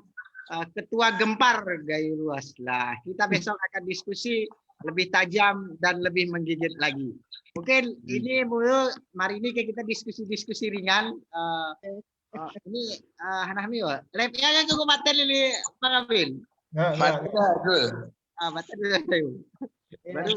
Ketua Gempar Gayo Luas. Lah, kita besok akan diskusi lebih tajam dan lebih menggigit lagi. Mungkin ini mari ini kita diskusi-diskusi ringan. Ini Hanahmi, labnya kan cukup baten ini Bang Abin. Baten dulu. Baru